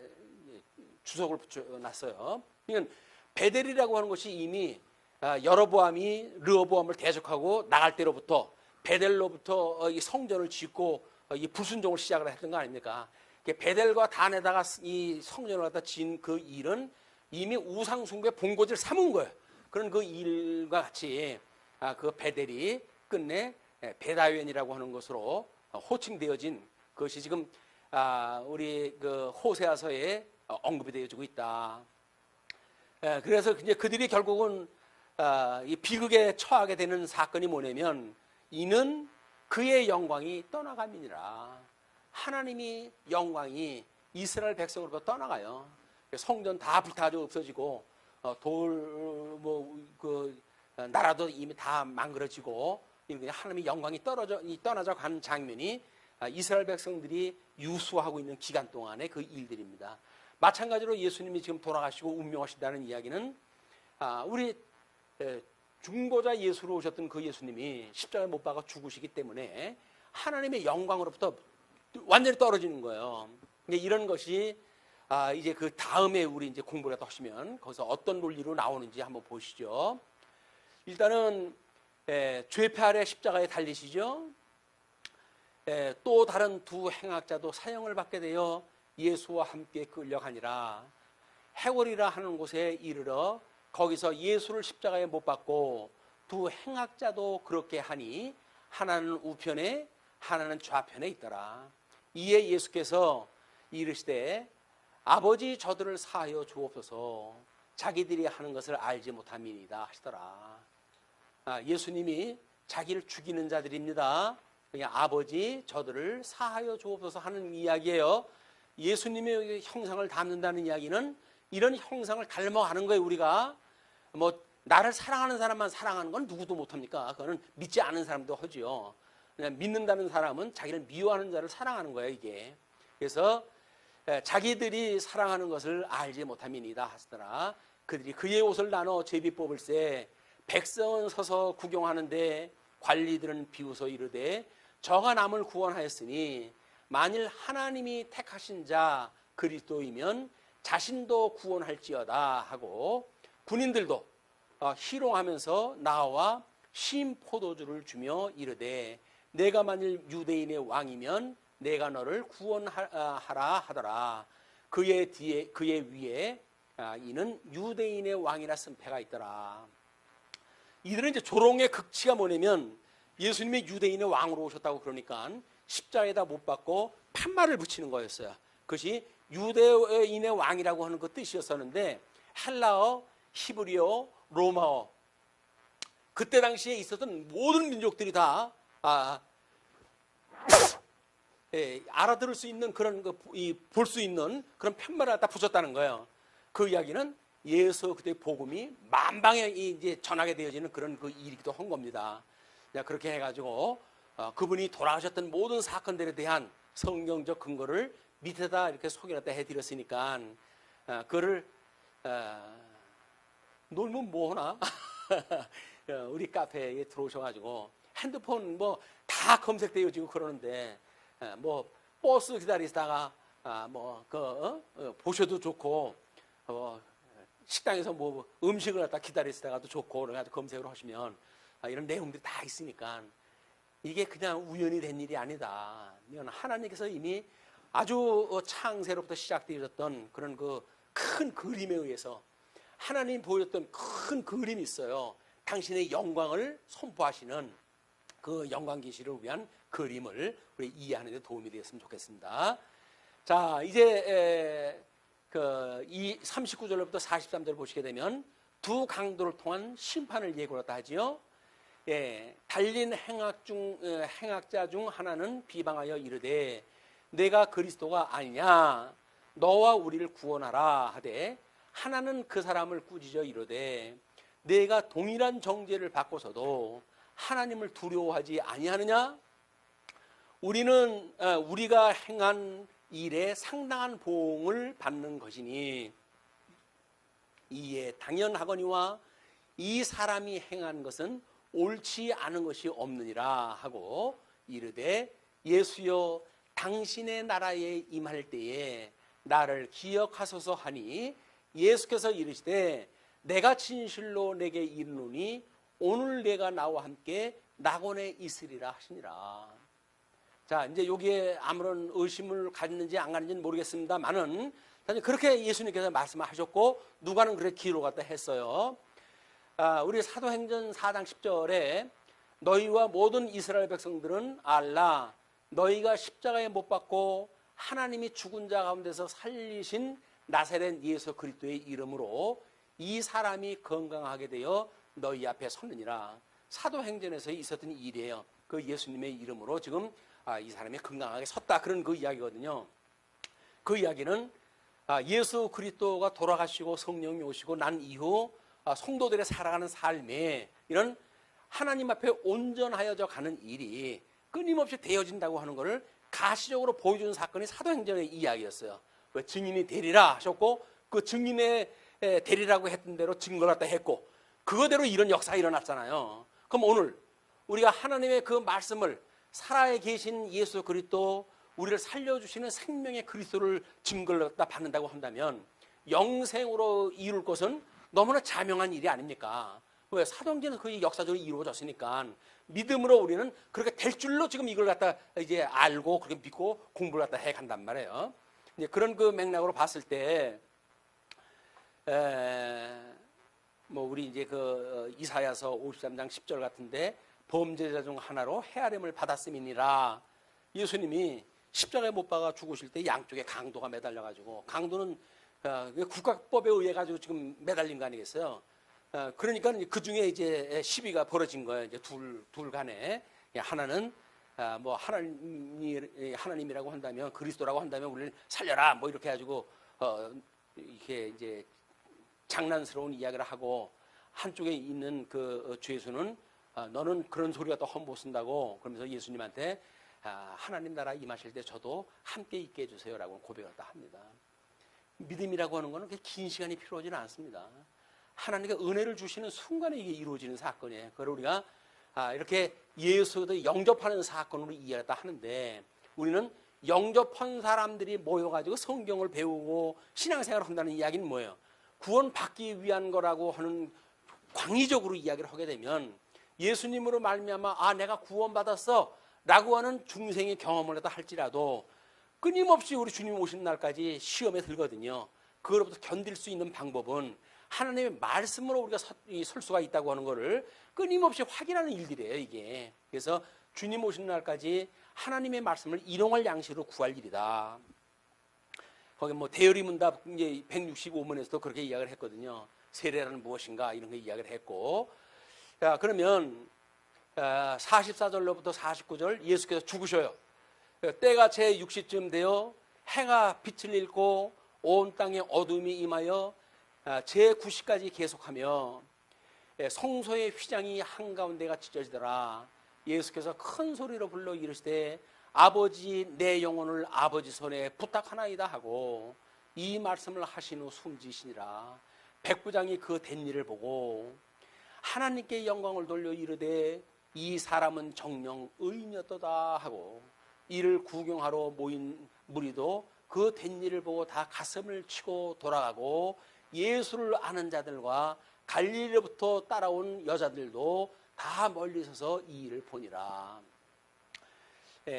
주석을 붙여놨어요. 그러니까 베델이라고 하는 것이 이미 여로보암이 르호보암을 대적하고 나갈 때로부터 베델로부터 이 성전을 짓고 이 불순종을 시작을 했던 거 아닙니까? 베델과 단에다가 이 성전을 갖다 지은 그 일은 이미 우상 숭배 본고지를 삼은 거예요. 그런 그 일과 같이 그 베델이 끝내 베다웬이라고 하는 것으로 호칭되어진 것이 지금 우리 그 호세아서에 언급이 되어지고 있다. 그래서 이제 그들이 결국은 이 비극에 처하게 되는 사건이 뭐냐면, 이는 그의 영광이 떠나감이니라. 하나님이 영광이 이스라엘 백성으로부터 떠나가요. 성전 다 불타져 없어지고 나라도 이미 다 망그러지고, 하나님의 영광이 떠나져 가는 장면이 이스라엘 백성들이 유수하고 있는 기간 동안의 그 일들입니다. 마찬가지로 예수님이 지금 돌아가시고 운명하신다는 이야기는 우리 중보자 예수로 오셨던 그 예수님이 십자가에 못 박아 죽으시기 때문에 하나님의 영광으로부터 완전히 떨어지는 거예요. 이런 것이 이제 그 다음에 우리 이제 공부를 하시면 거기서 어떤 논리로 나오는지 한번 보시죠. 일단은 죄패 아래 십자가에 달리시죠. 또 다른 두 행악자도 사형을 받게 되어 예수와 함께 끌려가니라. 해월이라 하는 곳에 이르러 거기서 예수를 십자가에 못 박고 두 행악자도 그렇게 하니 하나는 우편에 하나는 좌편에 있더라. 이에 예수께서 이르시되 아버지 저들을 사하여 주옵소서, 자기들이 하는 것을 알지 못함이니이다 하시더라. 예수님이 자기를 죽이는 자들입니다. 그냥 아버지 저들을 사하여 주옵소서 하는 이야기예요. 예수님의 형상을 담는다는 이야기는 이런 형상을 닮아가는 거예요. 우리가 뭐 나를 사랑하는 사람만 사랑하는 건 누구도 못합니까? 그거는 믿지 않은 사람도 하지요. 그냥 믿는다는 사람은 자기를 미워하는 자를 사랑하는 거예요, 이게. 그래서 자기들이 사랑하는 것을 알지 못함이니이다 하시더라. 그들이 그의 옷을 나눠 제비 뽑을새 백성은 서서 구경하는데 관리들은 비웃어 이르되 저가 남을 구원하였으니 만일 하나님이 택하신 자 그리스도이면 자신도 구원할지어다 하고, 군인들도 희롱하면서 나와 신 포도주를 주며 이르되 내가 만일 유대인의 왕이면 내가 너를 구원하라 하더라. 그의 위에 이는 유대인의 왕이라 쓴 패가 있더라. 이들은 이제 조롱의 극치가 뭐냐면, 예수님이 유대인의 왕으로 오셨다고 그러니까 십자에다 못 박고 판말을 붙이는 거였어요. 그것이 유대인의 왕이라고 하는 그 뜻이었었는데, 헬라어, 히브리어, 로마어, 그때 당시에 있었던 모든 민족들이 다 알아들을 수 있는 그런 볼 수 있는 그런 편말을 갖다 붙였다는 거예요. 그 이야기는 예수 그때 복음이 만방에 이제 전하게 되어지는 그런 그 일이기도 한 겁니다. 그렇게 해가지고 그분이 돌아가셨던 모든 사건들에 대한 성경적 근거를 밑에다 이렇게 소개를 해드렸으니까 그거를 놀면 뭐하나 우리 카페에 들어오셔가지고 핸드폰 뭐 다 검색되어지고 그러는데 뭐 버스 기다리다가 보셔도 좋고 식당에서 뭐 음식을 갖다 기다리다가도 좋고 그래가지고 검색을 하시면 이런 내용들이 다 있으니까 이게 그냥 우연히 된 일이 아니다. 이건 하나님께서 이미 아주 창세로부터 시작되어졌던 그런 그 큰 그림에 의해서 하나님 보여줬던 큰 그림이 있어요. 당신의 영광을 선포하시는 그 영광 계시를 위한 그림을 우리 이해하는 데 도움이 되었으면 좋겠습니다. 자, 이제 이 39절부터 43절 보시게 되면 두 강도를 통한 심판을 예고했다 하지요. 예, 달린 행악자 중 하나는 비방하여 이르되 내가 그리스도가 아니냐 너와 우리를 구원하라 하되 하나는 그 사람을 꾸짖어 이르되 내가 동일한 정죄를 받고서도 하나님을 두려워하지 아니하느냐? 우리는 우리가 행한 일에 상당한 보응을 받는 것이니 이에 당연하거니와 이 사람이 행한 것은 옳지 않은 것이 없느니라 하고 이르되 예수여 당신의 나라에 임할 때에 나를 기억하소서 하니 예수께서 이르시되 내가 진실로 내게 이르노니 오늘 내가 나와 함께 낙원에 있으리라 하시니라. 자, 이제 여기에 아무런 의심을 갖는지 안 갖는지는 모르겠습니다만은 그렇게 예수님께서 말씀하셨고 누가는 그렇게 기록했다 했어요. 우리 사도행전 4장 10절에 너희와 모든 이스라엘 백성들은 알라 너희가 십자가에 못 박고 하나님이 죽은 자 가운데서 살리신 나사렛 예수 그리스도의 이름으로 이 사람이 건강하게 되어 너희 앞에 섰느니라. 사도행전에서 있었던 일이에요. 그 예수님의 이름으로 지금 이 사람이 건강하게 섰다 그런 그 이야기거든요. 그 이야기는 예수 그리스도가 돌아가시고 성령이 오시고 난 이후 성도들의 살아가는 삶에 이런 하나님 앞에 온전하여져 가는 일이 끊임없이 되어진다고 하는 것을 가시적으로 보여주는 사건이 사도행전의 이야기였어요. 왜 증인이 되리라 하셨고 그 증인의 되리라고 했던 대로 증거를 갖다 했고 그거대로 이런 역사가 일어났잖아요. 그럼 오늘 우리가 하나님의 그 말씀을 살아 계신 예수 그리스도 우리를 살려주시는 생명의 그리스도를 증거를 갖다 받는다고 한다면 영생으로 이룰 것은 너무나 자명한 일이 아닙니까? 왜? 사도행전은 그 역사적으로 이루어졌으니까 믿음으로 우리는 그렇게 될 줄로 지금 이걸 갖다 이제 알고 그렇게 믿고 공부를 갖다 해 간단 말이에요. 이제 그런 그 맥락으로 봤을 때 우리 이제 그 이사야서 53장 10절 같은데 범죄자 중 하나로 헤아림을 받았음이니라. 예수님이 십자가에 못 박아 죽으실 때 양쪽에 강도가 매달려 가지고 강도는 국가법에 의해 가지고 지금 매달린 거 아니겠어요? 그러니까 그 중에 이제 시비가 벌어진 거예요. 이제 둘 간에 하나는 뭐 하나님이라고 한다면 그리스도라고 한다면 우리를 살려라 뭐 이렇게 해가지고 이렇게 이제 장난스러운 이야기를 하고 한쪽에 있는 그 죄수는 너는 그런 소리 갖다 험못 쓴다고 그러면서 예수님한테 하나님 나라 임하실 때 저도 함께 있게 해주세요라고 고백을 합니다. 믿음이라고 하는 것은 그렇게 긴 시간이 필요하지는 않습니다. 하나님께 은혜를 주시는 순간에 이게 이루어지는 사건이에요. 그걸 우리가 이렇게 예수도 영접하는 사건으로 이해했다 하는데 우리는 영접한 사람들이 모여가지고 성경을 배우고 신앙생활을 한다는 이야기는 뭐예요? 구원받기 위한 거라고 하는 광의적으로 이야기를 하게 되면 예수님으로 말미암아 내가 구원받았어 라고 하는 중생의 경험을 했다 할지라도 끊임없이 우리 주님 오신 날까지 시험에 들거든요. 그거로부터 견딜 수 있는 방법은 하나님의 말씀으로 우리가 설 수가 있다고 하는 것을 끊임없이 확인하는 일들이에요, 이게. 그래서 주님 오신 날까지 하나님의 말씀을 일용할 양식으로 구할 일이다. 거기 뭐 대여리문답 이제 165문에서도 그렇게 이야기를 했거든요. 세례라는 무엇인가 이런 거 이야기를 했고. 자, 그러면 44절로부터 49절 예수께서 죽으셔요. 때가 제 6시쯤 되어 해가 빛을 잃고 온 땅에 어둠이 임하여 제 9시까지 계속하며 성소의 휘장이 한가운데가 찢어지더라. 예수께서 큰 소리로 불러 이르시되 아버지 내 영혼을 아버지 손에 부탁하나이다 하고 이 말씀을 하신 후 숨지시니라. 백부장이 그 된 일을 보고 하나님께 영광을 돌려 이르되 이 사람은 정녕 의인이었도다 하고 이를 구경하러 모인 무리도 그 된 일을 보고 다 가슴을 치고 돌아가고 예수를 아는 자들과 갈릴리로부터 따라온 여자들도 다 멀리 서서 이 일을 보니라.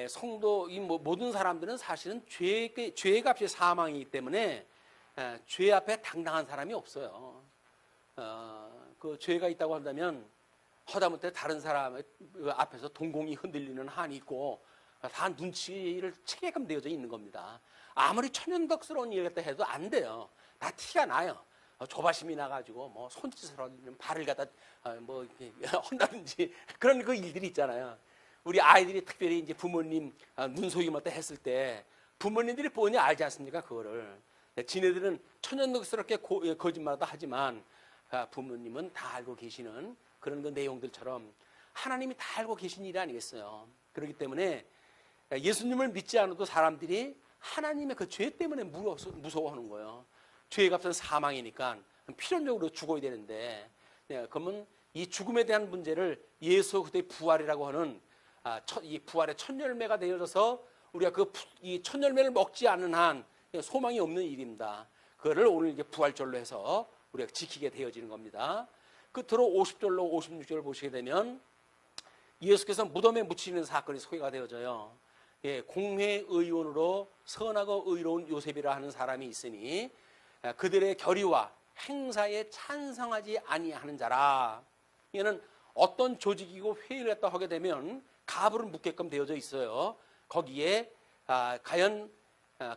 성도 모든 사람들은 사실은 죄의 값이 사망이기 때문에 죄 앞에 당당한 사람이 없어요. 그 죄가 있다고 한다면 허다못해 다른 사람 앞에서 동공이 흔들리는 한이 있고 다 눈치를 채게끔 되어져 있는 겁니다. 아무리 천연덕스러운 일 갖다 해도 안 돼요. 다 티가 나요. 조바심이 나가지고 뭐 손짓을 하든 발을 갖다 뭐 이렇게 한다든지 그런 그 일들이 있잖아요. 우리 아이들이 특별히 이제 부모님 눈속임을 했을 때 부모님들이 뻔히 알지 않습니까? 그거를 지네들은 천연덕스럽게 거짓말도 하지만 부모님은 다 알고 계시는 그런 그 내용들처럼 하나님이 다 알고 계신 일이 아니겠어요. 그렇기 때문에 예수님을 믿지 않아도 사람들이 하나님의 그 죄 때문에 무서워하는 거예요. 죄의 값은 사망이니까 필연적으로 죽어야 되는데, 그러면 이 죽음에 대한 문제를 예수 그리스도의 부활이라고 하는 이 부활의 첫 열매가 되어져서 우리가 이 첫 열매를 먹지 않는 한 소망이 없는 일입니다. 그거를 오늘 이제 부활절로 해서 우리가 지키게 되어지는 겁니다. 끝으로 50절로 56절을 보시게 되면 예수께서 무덤에 묻히는 사건이 소개가 되어져요. 공회의원으로 선하고 의로운 요셉이라 하는 사람이 있으니 그들의 결의와 행사에 찬성하지 아니하는 자라. 이는 어떤 조직이고 회의를 했다 하게 되면 가부를 묻게끔 되어져 있어요. 거기에 과연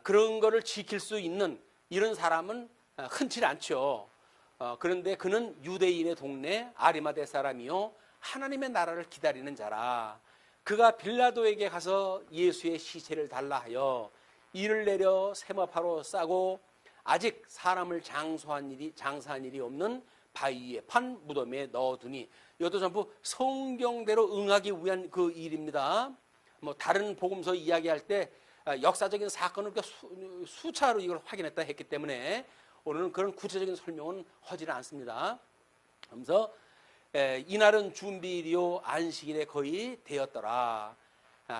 그런 거를 지킬 수 있는 이런 사람은 흔치 않죠. 그런데 그는 유대인의 동네 아리마대 사람이요 하나님의 나라를 기다리는 자라. 그가 빌라도에게 가서 예수의 시체를 달라 하여 이를 내려 세마파로 싸고 아직 사람을 장사한 일이 없는 바위에 판 무덤에 넣어두니, 이것도 전부 성경대로 응하기 위한 그 일입니다. 뭐 다른 복음서 이야기할 때 역사적인 사건을 수차로 이걸 확인했다 했기 때문에 오늘은 그런 구체적인 설명은 하지는 않습니다. 그래서 이날은 준비일이요 안식일에 거의 되었더라.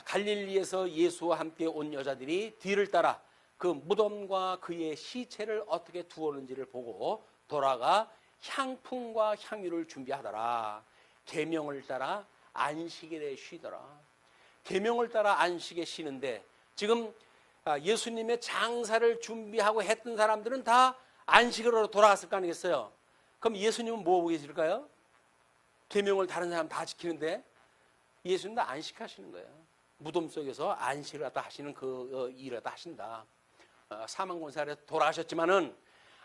갈릴리에서 예수와 함께 온 여자들이 뒤를 따라 그 무덤과 그의 시체를 어떻게 두었는지를 보고 돌아가 향품과 향유를 준비하더라. 계명을 따라 안식일에 쉬더라. 계명을 따라 안식에 쉬는데 지금 예수님의 장사를 준비하고 했던 사람들은 다 안식으로 돌아갔을 거 아니겠어요? 그럼 예수님은 뭐 하고 계실까요? 계명을 다른 사람 다 지키는데 예수님도 안식하시는 거예요. 무덤 속에서 안식을 갖다 하시는 그 일을 갖다 하신다. 사망권사에 돌아가셨지만은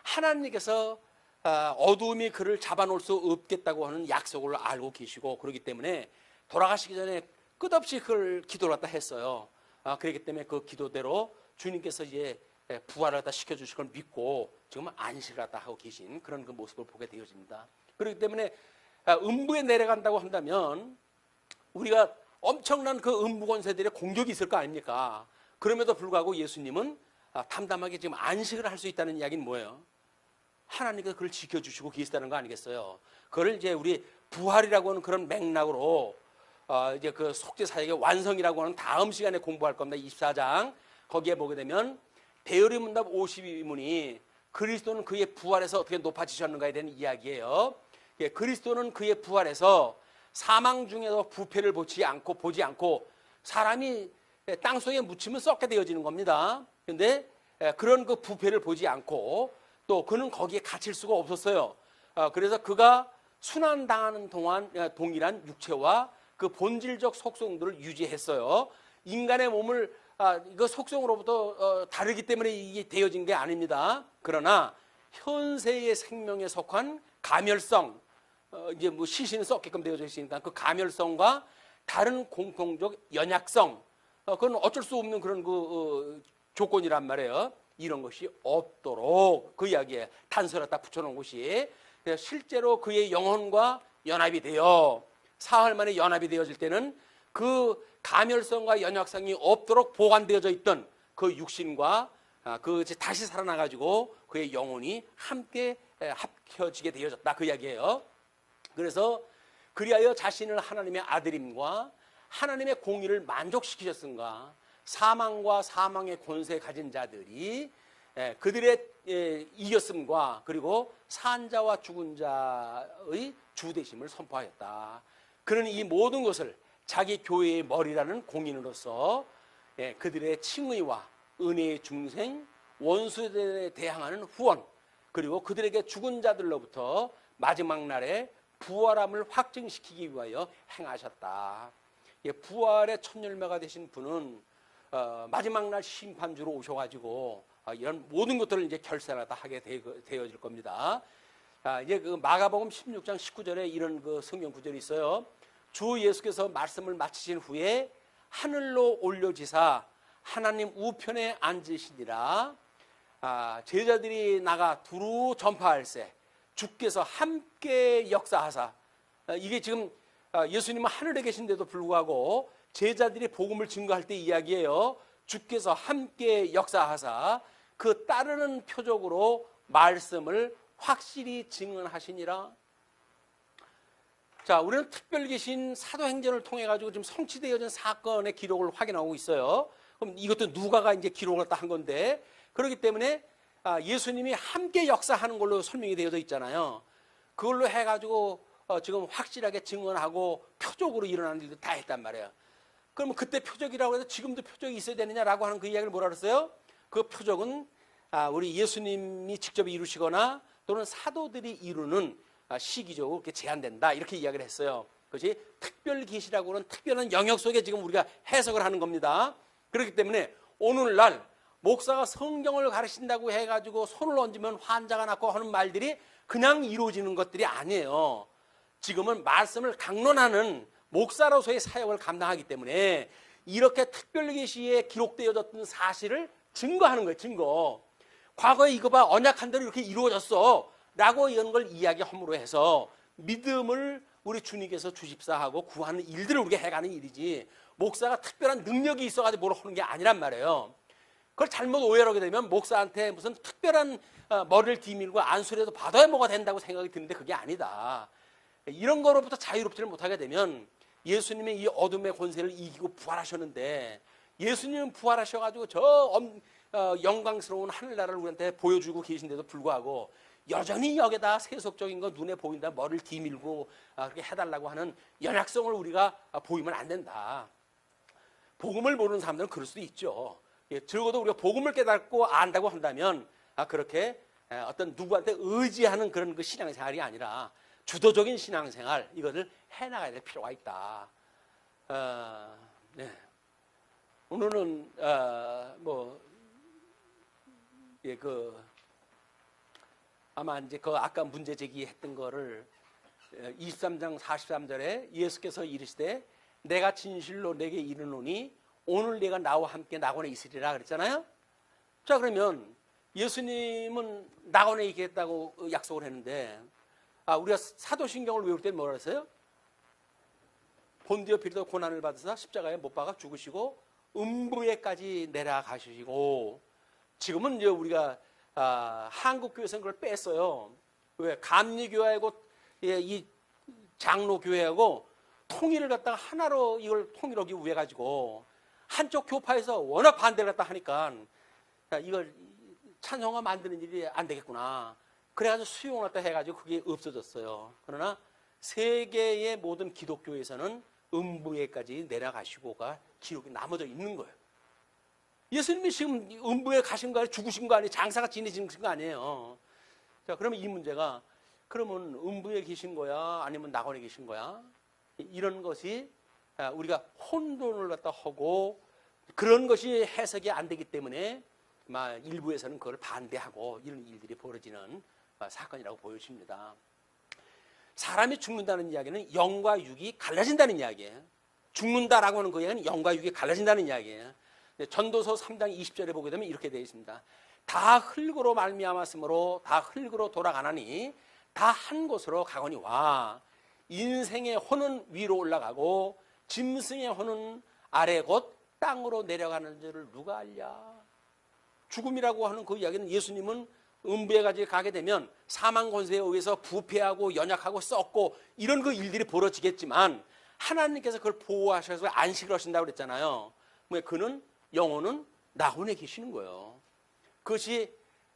하나님께서 어두움이 그를 잡아놓을 수 없겠다고 하는 약속을 알고 계시고 그렇기 때문에 돌아가시기 전에 끝없이 그걸 기도를 갖다 했어요. 그렇기 때문에 그 기도대로 주님께서 이제 부활을 갖다 시켜주실 걸 믿고 지금 안식을 갖다 하고 계신 그런 그 모습을 보게 되어집니다. 그렇기 때문에 음부에 내려간다고 한다면 우리가 엄청난 그 음부 권세들의 공격이 있을 거 아닙니까? 그럼에도 불구하고 예수님은 담담하게 지금 안식을 할 수 있다는 이야기는 뭐예요? 하나님께서 그걸 지켜주시고 계시다는 거 아니겠어요? 그걸 이제 우리 부활이라고 하는 그런 맥락으로 이제 그 속죄 사역의 완성이라고 하는 다음 시간에 공부할 겁니다. 24장 거기에 보게 되면 대열의 문답 52문이 그리스도는 그의 부활에서 어떻게 높아지셨는가에 대한 이야기예요. 그리스도는 그의 부활에서 사망 중에서 부패를 보지 않고 사람이 땅속에 묻히면 썩게 되어지는 겁니다. 그런데 그런 그 부패를 보지 않고 또 그는 거기에 갇힐 수가 없었어요. 그래서 그가 순환당하는 동안 동일한 육체와 그 본질적 속성들을 유지했어요. 인간의 몸을 그 속성으로부터 다르기 때문에 이게 되어진 게 아닙니다. 그러나 현세의 생명에 속한 가멸성, 이제 뭐 시신은 썩게끔 되어져 있으니까 그 가멸성과 다른 공통적 연약성, 그건 어쩔 수 없는 그런 그 조건이란 말이에요. 이런 것이 없도록 그 이야기에 단서를 딱 붙여놓은 것이 실제로 그의 영혼과 연합이 되어 사흘 만에 연합이 되어질 때는 그 가멸성과 연약성이 없도록 보관되어져 있던 그 육신과 그 다시 살아나가지고 그의 영혼이 함께 합혀지게 되어졌다 그 이야기예요. 그래서 그리하여 자신을 하나님의 아들임과 하나님의 공의를 만족시키셨은가. 사망과 사망의 권세 가진 자들이 그들의 이겼음과 그리고 산자와 죽은 자의 주되심을 선포하였다. 그는 이 모든 것을 자기 교회의 머리라는 공인으로서 그들의 칭의와 은혜의 중생, 원수들에 대항하는 후원, 그리고 그들에게 죽은 자들로부터 마지막 날에 부활함을 확증시키기 위하여 행하셨다. 부활의 첫 열매가 되신 분은 마지막 날 심판주로 오셔가지고 이런 모든 것들을 이제 결산하다 하게 되어질 겁니다. 이제 그 마가복음 16장 19절에 이런 그 성경 구절이 있어요. 주 예수께서 말씀을 마치신 후에 하늘로 올려지사 하나님 우편에 앉으시니라. 제자들이 나가 두루 전파할세 주께서 함께 역사하사. 이게 지금 예수님은 하늘에 계신데도 불구하고 제자들이 복음을 증거할 때 이야기예요. 주께서 함께 역사하사 그 따르는 표적으로 말씀을 확실히 증언하시니라. 자, 우리는 특별 계신 사도행전을 통해 가지고 지금 성취되어진 사건의 기록을 확인하고 있어요. 그럼 이것도 누가가 이제 기록을 한 건데, 그렇기 때문에 예수님이 함께 역사하는 걸로 설명이 되어져 있잖아요. 그걸로 해가지고 지금 확실하게 증언하고 표적으로 일어나는 일도 다 했단 말이에요. 그러면 그때 표적이라고 해서 지금도 표적이 있어야 되느냐라고 하는 그 이야기를 뭐라 그랬어요? 그 표적은 우리 예수님이 직접 이루시거나 또는 사도들이 이루는 시기적으로 이렇게 제한된다, 이렇게 이야기를 했어요. 그것이 특별 계시라고 하는 특별한 영역 속에 지금 우리가 해석을 하는 겁니다. 그렇기 때문에 오늘날 목사가 성경을 가르친다고 해가지고 손을 얹으면 환자가 낫고 하는 말들이 그냥 이루어지는 것들이 아니에요. 지금은 말씀을 강론하는 목사로서의 사역을 감당하기 때문에 이렇게 특별 계시에 기록되어졌던 사실을 증거하는 거예요. 증거. 과거에 이거 봐, 언약한 대로 이렇게 이루어졌어 라고 이런 걸 이야기함으로 해서 믿음을 우리 주님께서 주십사하고 구하는 일들을 우리가 해가는 일이지, 목사가 특별한 능력이 있어가지고 뭘 하는 게 아니란 말이에요. 그걸 잘못 오해를 하게 되면 목사한테 무슨 특별한 머리를 뒤밀고 안수라도 받아야 뭐가 된다고 생각이 드는데 그게 아니다. 이런 거로부터 자유롭지를 못하게 되면 예수님의 이 어둠의 권세를 이기고 부활하셨는데, 예수님은 부활하셔가지고 영광스러운 하늘나라를 우리한테 보여주고 계신데도 불구하고 여전히 여기다 세속적인 거 눈에 보인다, 머리를 뒤밀고 그렇게 해달라고 하는 연약성을 우리가 보이면 안 된다. 복음을 모르는 사람들은 그럴 수도 있죠. 적어도 우리가 복음을 깨닫고 안다고 한다면 그렇게 어떤 누구한테 의지하는 그런 그 신앙생활이 아니라 주도적인 신앙생활, 이것을 해나가야 될 필요가 있다. 네. 오늘은 아마 이제 그 아까 문제 제기했던 거를 23장 43절에 예수께서 이르시되 내가 진실로 내게 이르노니 오늘 내가 나와 함께 낙원에 있으리라 그랬잖아요. 자, 그러면 예수님은 낙원에 있겠다고 약속을 했는데, 우리가 사도신경을 외울 때 뭐라 했어요? 본디오 빌라도 고난을 받으사 십자가에 못 박아 죽으시고 음부에까지 내려가시고, 지금은 이제 우리가 한국교회에서는 그걸 뺐어요. 왜? 감리교회하고 이 장로교회하고 통일을 갖다가 하나로 이걸 통일하기 위해 가지고 한쪽 교파에서 워낙 반대를 갖다 하니까 이걸 찬송가 만드는 일이 안 되겠구나. 그래가지고 수용을 갖다 해가지고 그게 없어졌어요. 그러나 세계의 모든 기독교에서는 음부에까지 내려가시고가 기록이 남아져 있는 거예요. 예수님이 지금 음부에 가신 거 아니에요? 죽으신 거 아니에요? 장사가 지내신 거 아니에요? 자, 그러면 이 문제가, 그러면 음부에 계신 거야? 아니면 낙원에 계신 거야? 이런 것이 우리가 혼돈을 갖다 하고 그런 것이 해석이 안 되기 때문에 일부에서는 그걸 반대하고 이런 일들이 벌어지는 사건이라고 보여집니다. 사람이 죽는다는 이야기는 영과 육이 갈라진다는 이야기예요. 죽는다라고 하는 그 이야기는 영과 육이 갈라진다는 이야기예요. 전도서 3장 20절에 보게 되면 이렇게 되어 있습니다. 다 흙으로 말미암았으므로 다 흙으로 돌아가나니 다 한 곳으로 가거니와 인생의 혼은 위로 올라가고 짐승의 혼은 아래 곧 땅으로 내려가는 줄을 누가 알랴. 죽음이라고 하는 그 이야기는 예수님은 음부에 가게 되면 사망 권세에 의해서 부패하고 연약하고 썩고 이런 그 일들이 벌어지겠지만 하나님께서 그걸 보호하셔서 안식을 하신다고 그랬잖아요. 그는 영혼은 낙원에 계시는 거예요. 그것이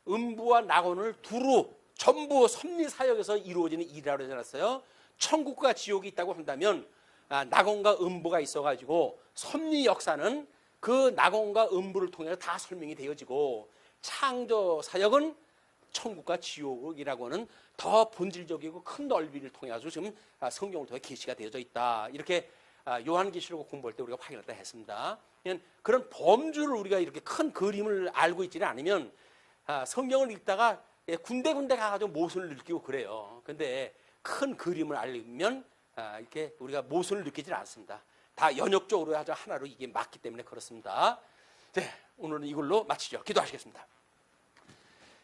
음부와 낙원을 두루 전부 섭리사역에서 이루어지는 일이라고 하지 않았어요? 천국과 지옥이 있다고 한다면 낙원과 음부가 있어가지고 섭리 역사는 그 낙원과 음부를 통해서 다 설명이 되어지고, 창조 사역은 천국과 지옥이라고 하는 더 본질적이고 큰 넓이를 통해서 지금 성경을 통해 계시가 되어져 있다. 이렇게 요한계시록 공부할 때 우리가 확인했다 했습니다. 그런 범주를 우리가 이렇게 큰 그림을 알고 있지는 않으면 성경을 읽다가 군데군데 가가지고 모순을 느끼고 그래요. 근데 큰 그림을 알면 이렇게 우리가 모순을 느끼지 않습니다. 다 연역적으로 아주 하나로 이게 맞기 때문에 그렇습니다. 네, 오늘은 이걸로 마치죠. 기도하시겠습니다.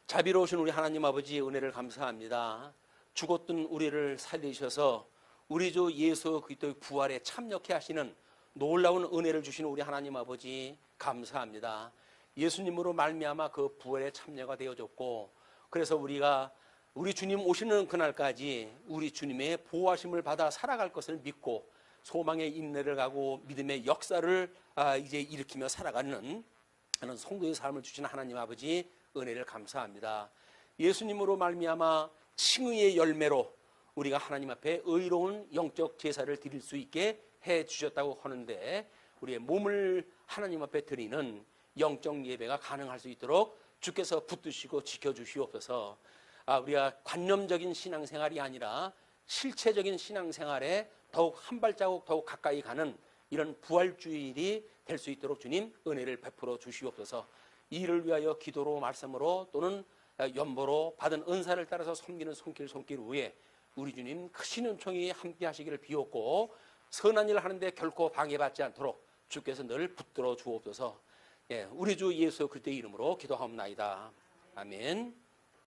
자비로우신 우리 하나님 아버지 은혜를 감사합니다. 죽었던 우리를 살리셔서 우리 주 예수 그리스도의 부활에 참여케 하시는 놀라운 은혜를 주시는 우리 하나님 아버지 감사합니다. 예수님으로 말미암아 그 부활에 참여가 되어졌고, 그래서 우리가 우리 주님 오시는 그날까지 우리 주님의 보호하심을 받아 살아갈 것을 믿고 소망의 인내를 가고 믿음의 역사를 이제 일으키며 살아가는 하는 성도의 삶을 주시는 하나님 아버지 은혜를 감사합니다. 예수님으로 말미암아 칭의의 열매로 우리가 하나님 앞에 의로운 영적 제사를 드릴 수 있게 해 주셨다고 하는데, 우리의 몸을 하나님 앞에 드리는 영적 예배가 가능할 수 있도록 주께서 붙드시고 지켜주시옵소서. 우리가 관념적인 신앙생활이 아니라 실체적인 신앙생활에 더욱 한 발자국 더욱 가까이 가는 이런 부활주일이 될 수 있도록 주님 은혜를 베풀어 주시옵소서. 이를 위하여 기도로 말씀으로 또는 연보로 받은 은사를 따라서 섬기는 손길 위에 우리 주님 크신 은총이 함께 하시기를 비옵고, 선한 일을 하는데 결코 방해받지 않도록 주께서 늘 붙들어 주옵소서. 우리 주 예수 그리스도의 이름으로 기도하옵나이다. 아멘.